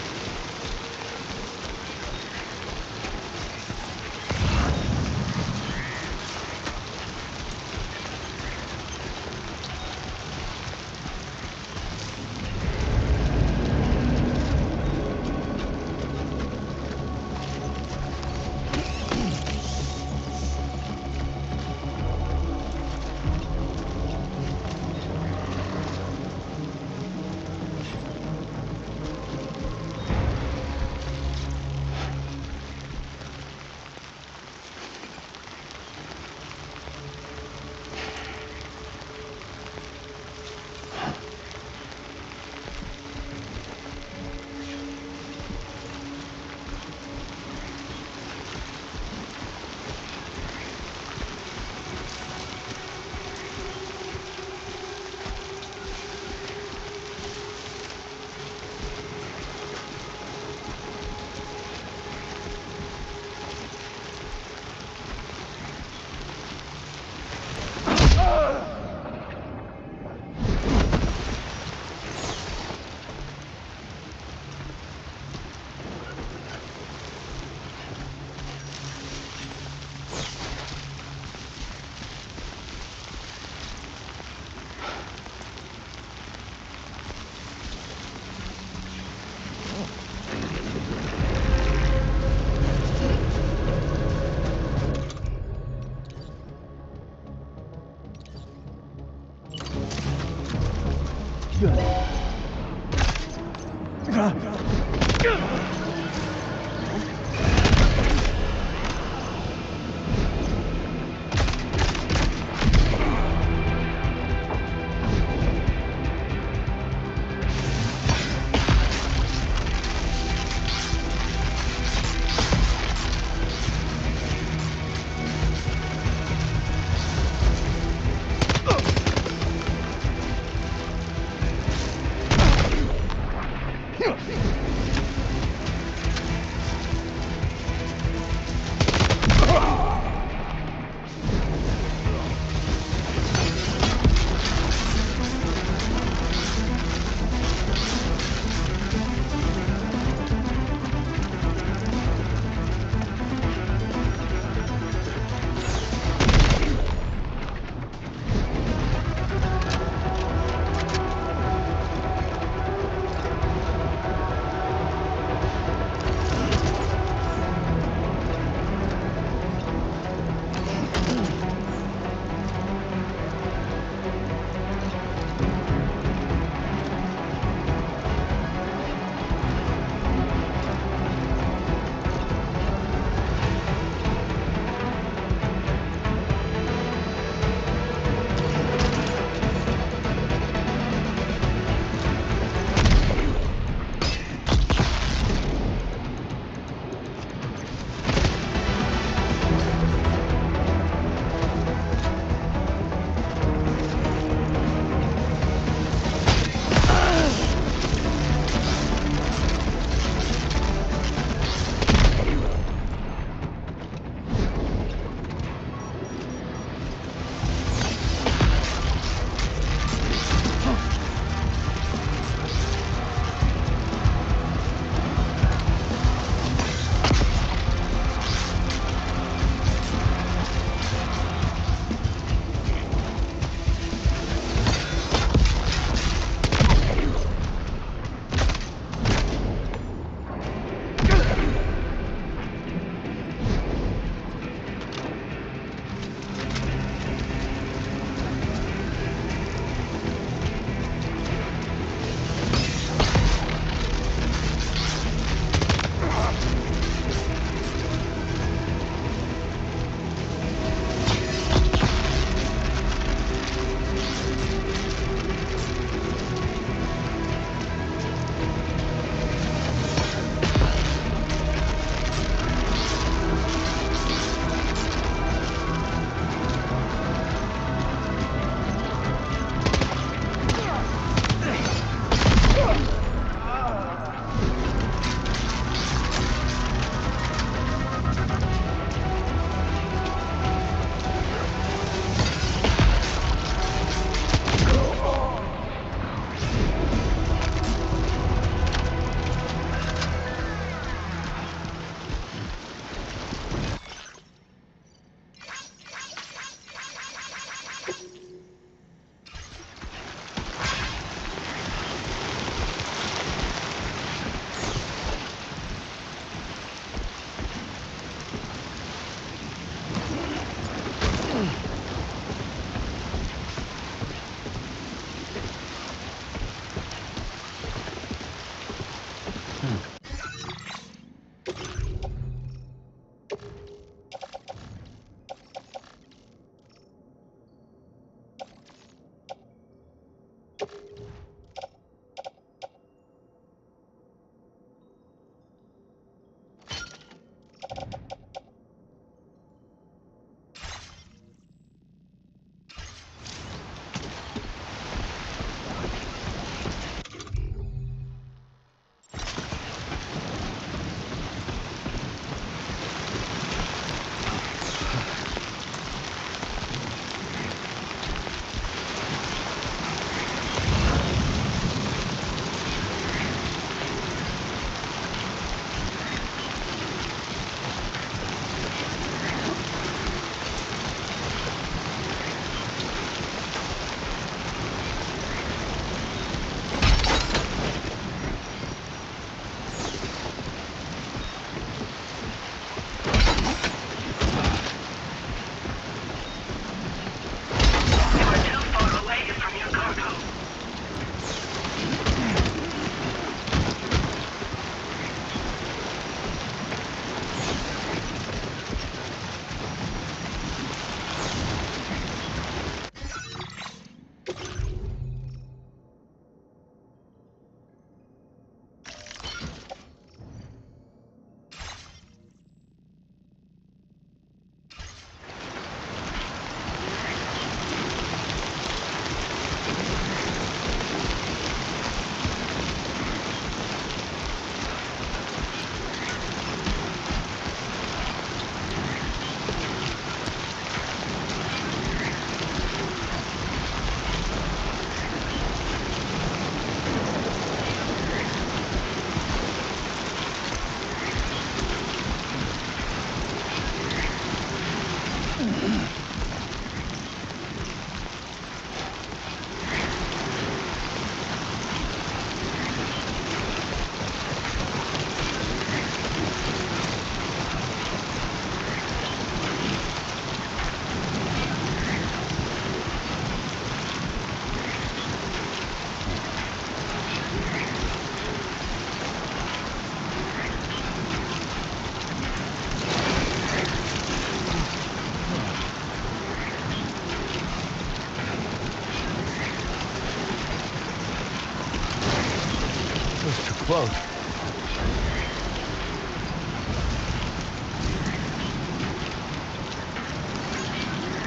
close.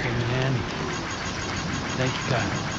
Came in handy. Thank you, Kyle.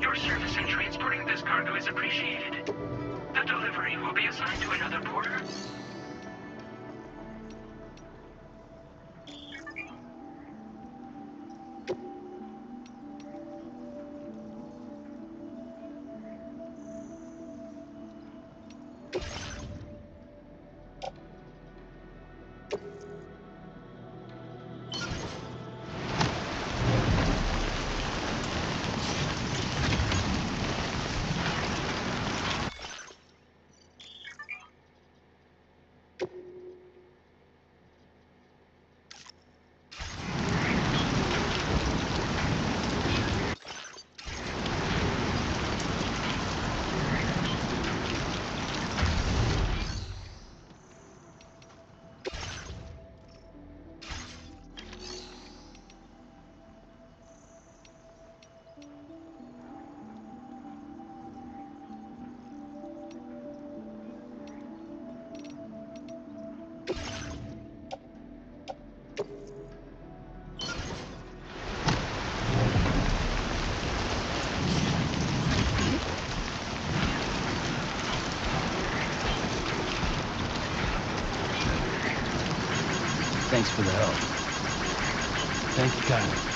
Your service in transporting this cargo is appreciated. The delivery will be assigned to another porter. Thanks for the help. Thank you, Kyle.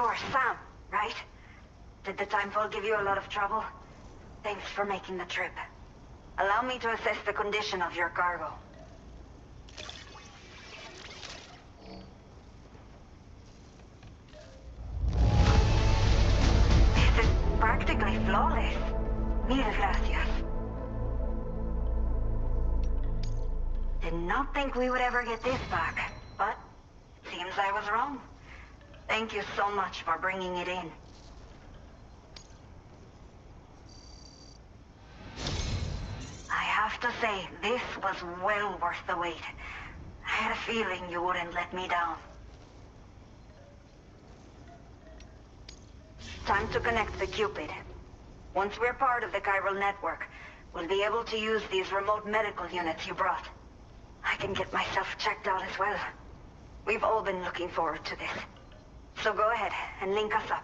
You're Sam, right? Did the timefall give you a lot of trouble? Thanks for making the trip. Allow me to assess the condition of your cargo. This is practically flawless. Mil gracias. Did not think we would ever get this back, but seems I was wrong. Thank you so much for bringing it in. I have to say, this was well worth the wait. I had a feeling you wouldn't let me down. Time to connect the Cupid. Once we're part of the chiral network, we'll be able to use these remote medical units you brought. I can get myself checked out as well. We've all been looking forward to this. So go ahead and link us up.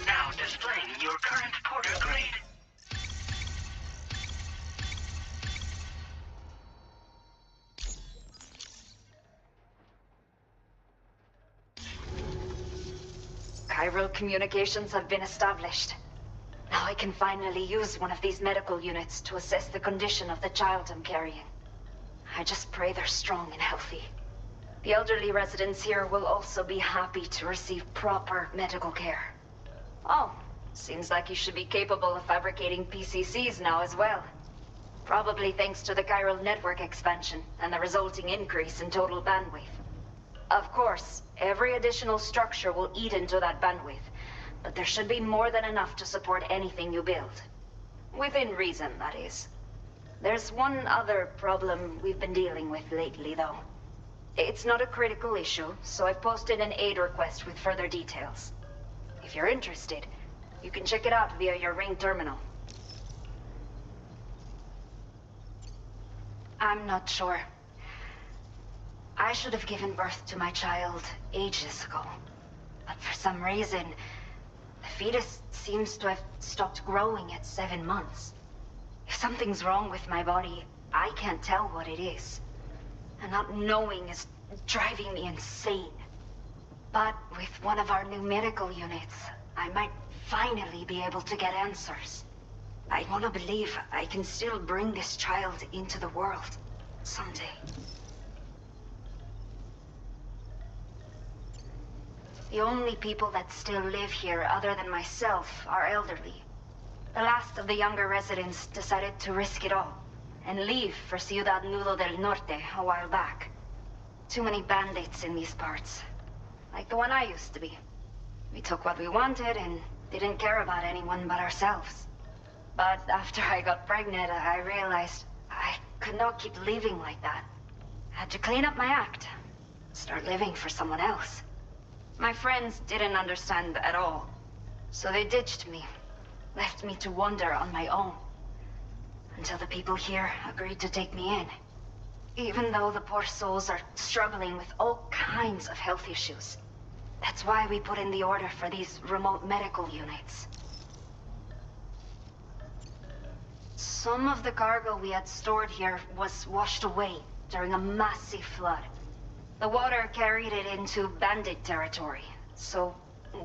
Now displaying your current porter grade. Chiral communications have been established. Now I can finally use one of these medical units to assess the condition of the child I'm carrying. I just pray they're strong and healthy. The elderly residents here will also be happy to receive proper medical care. Oh, seems like you should be capable of fabricating PCCs now as well. Probably thanks to the chiral network expansion and the resulting increase in total bandwidth. Of course, every additional structure will eat into that bandwidth, but there should be more than enough to support anything you build. Within reason, that is. There's one other problem we've been dealing with lately, though. It's not a critical issue, so I've posted an aid request with further details. If you're interested, you can check it out via your ring terminal. I'm not sure. I should have given birth to my child ages ago. But for some reason, the fetus seems to have stopped growing at 7 months. If something's wrong with my body, I can't tell what it is. And not knowing is driving me insane. But with one of our new medical units, I might finally be able to get answers. I want to believe I can still bring this child into the world someday. The only people that still live here other than myself are elderly. The last of the younger residents decided to risk it all and leave for Ciudad Nudo del Norte a while back. Too many bandits in these parts. Like the one I used to be. We took what we wanted and didn't care about anyone but ourselves. But after I got pregnant, I realized I could not keep living like that. I had to clean up my act. Start living for someone else. My friends didn't understand at all. So they ditched me. Left me to wander on my own. Until the people here agreed to take me in. Even though the poor souls are struggling with all kinds of health issues. That's why we put in the order for these remote medical units. Some of the cargo we had stored here was washed away during a massive flood. The water carried it into bandit territory, so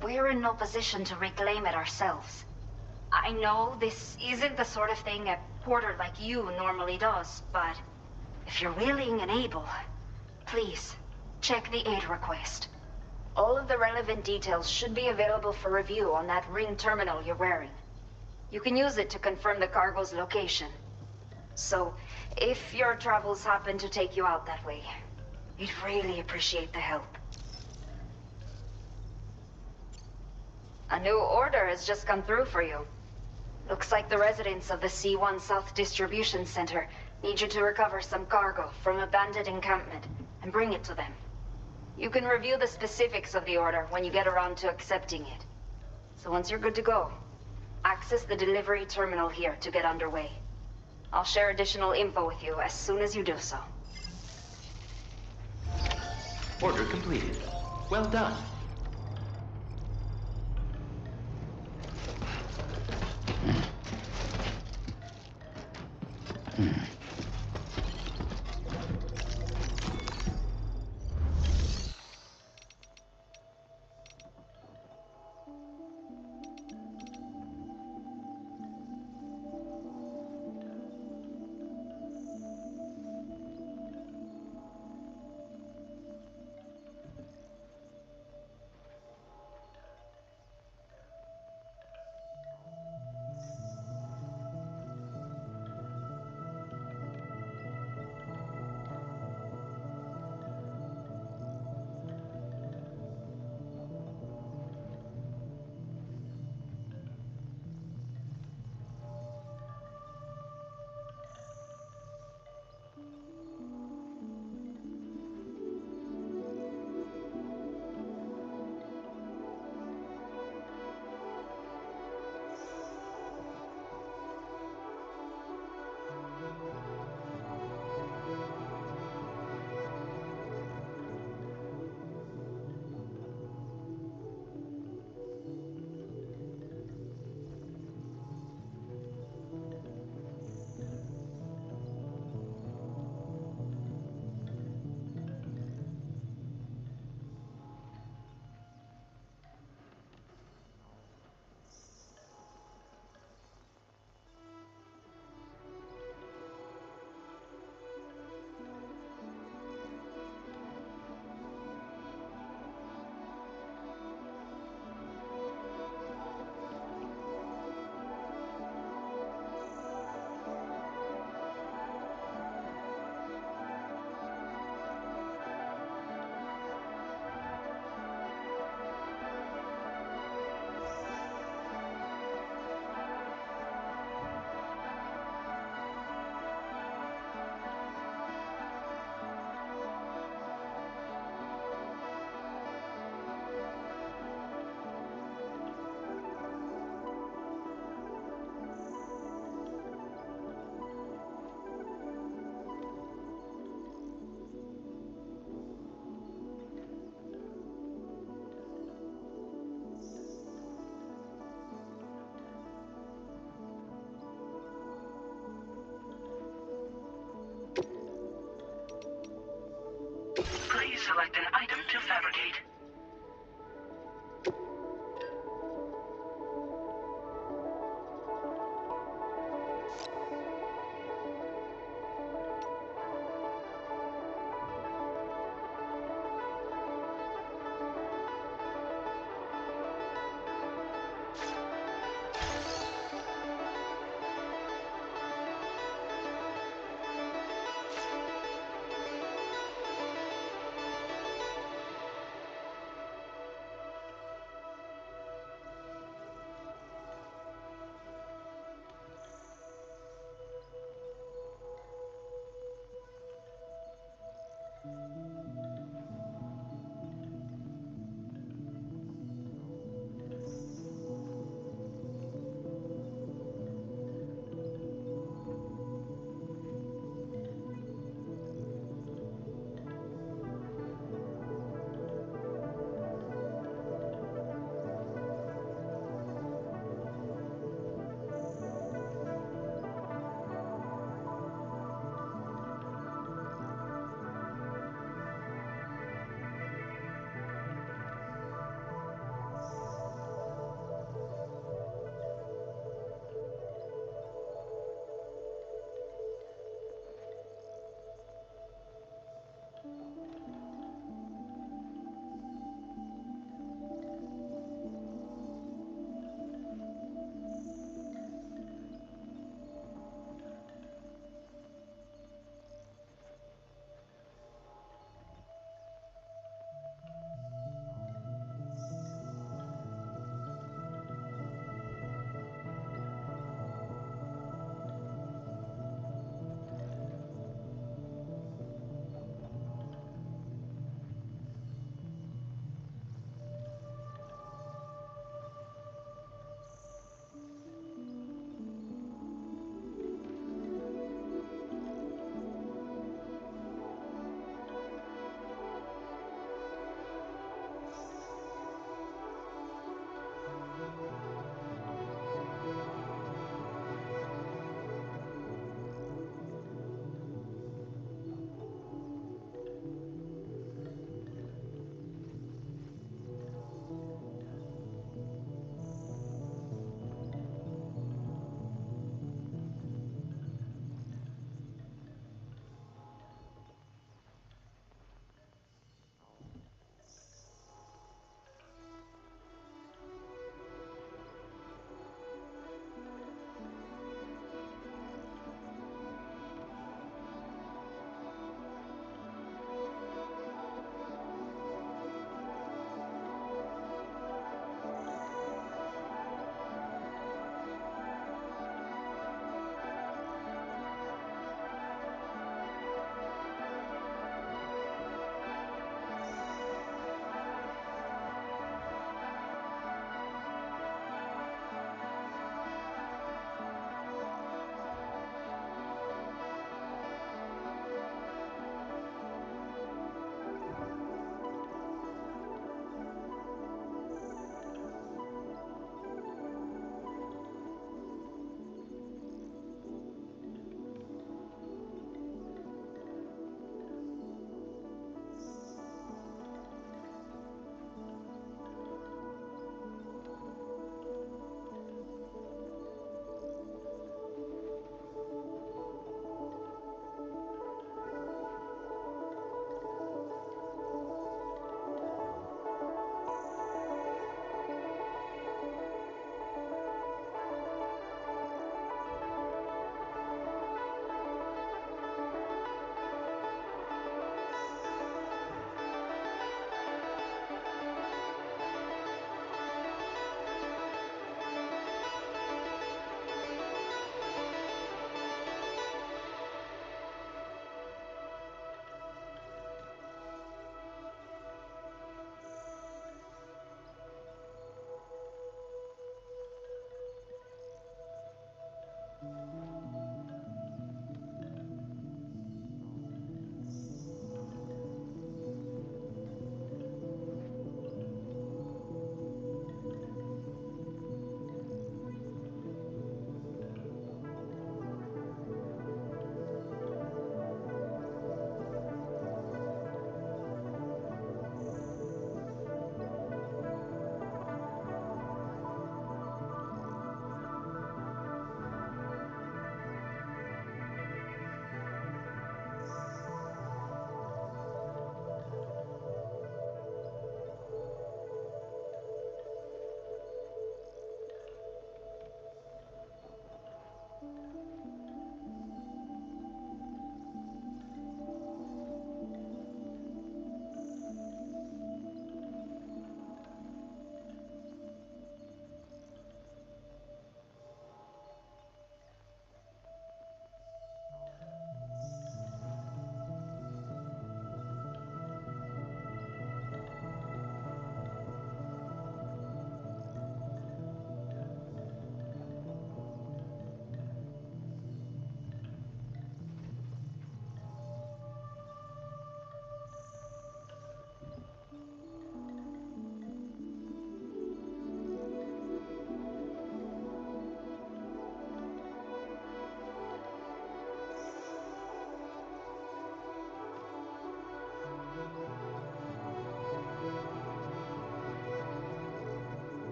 we're in no position to reclaim it ourselves. I know this isn't the sort of thing a porter like you normally does, but if you're willing and able, please check the aid request. All of the relevant details should be available for review on that ring terminal you're wearing. You can use it to confirm the cargo's location. So, if your travels happen to take you out that way, we'd really appreciate the help. A new order has just come through for you. Looks like the residents of the C1 South Distribution Center need you to recover some cargo from a bandit encampment and bring it to them. You can review the specifics of the order when you get around to accepting it. So once you're good to go, access the delivery terminal here to get underway. I'll share additional info with you as soon as you do so. Order completed. Well done. Please select an item to fabricate.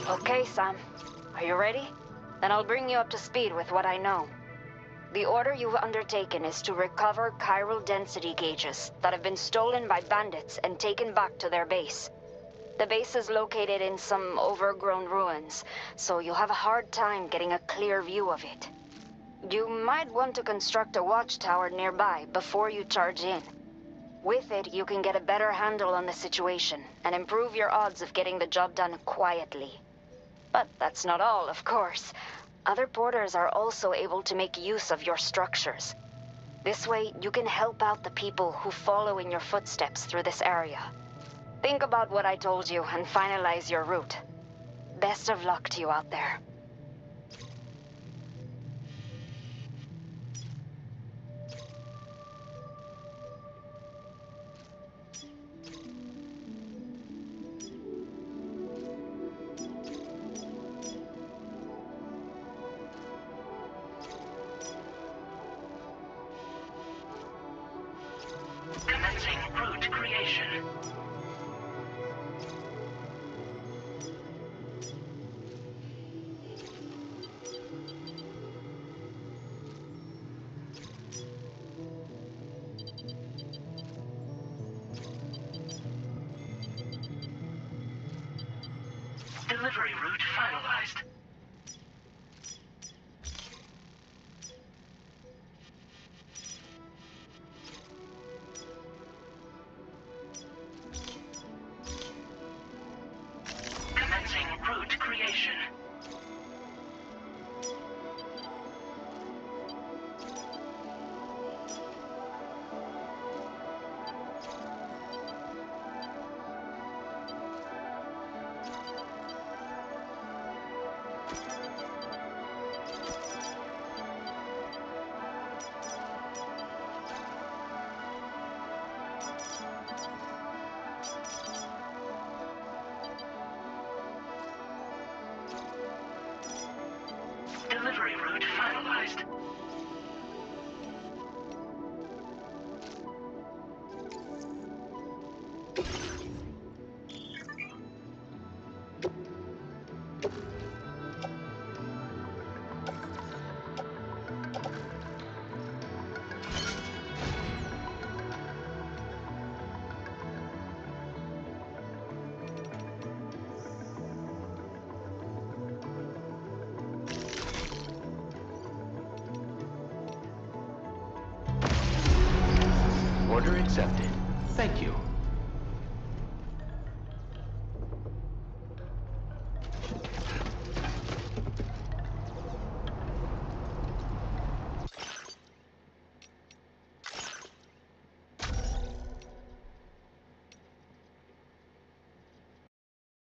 Okay, Sam. Are you ready? Then I'll bring you up to speed with what I know. The order you've undertaken is to recover chiral density gauges that have been stolen by bandits and taken back to their base. The base is located in some overgrown ruins, so you'll have a hard time getting a clear view of it. You might want to construct a watchtower nearby before you charge in. With it, you can get a better handle on the situation and improve your odds of getting the job done quietly. But that's not all, of course. Other porters are also able to make use of your structures. This way, you can help out the people who follow in your footsteps through this area. Think about what I told you and finalize your route. Best of luck to you out there. Commencing route creation. Delivery route finalized. Commencing route creation. Delivery route finalized. Order accepted. Thank you.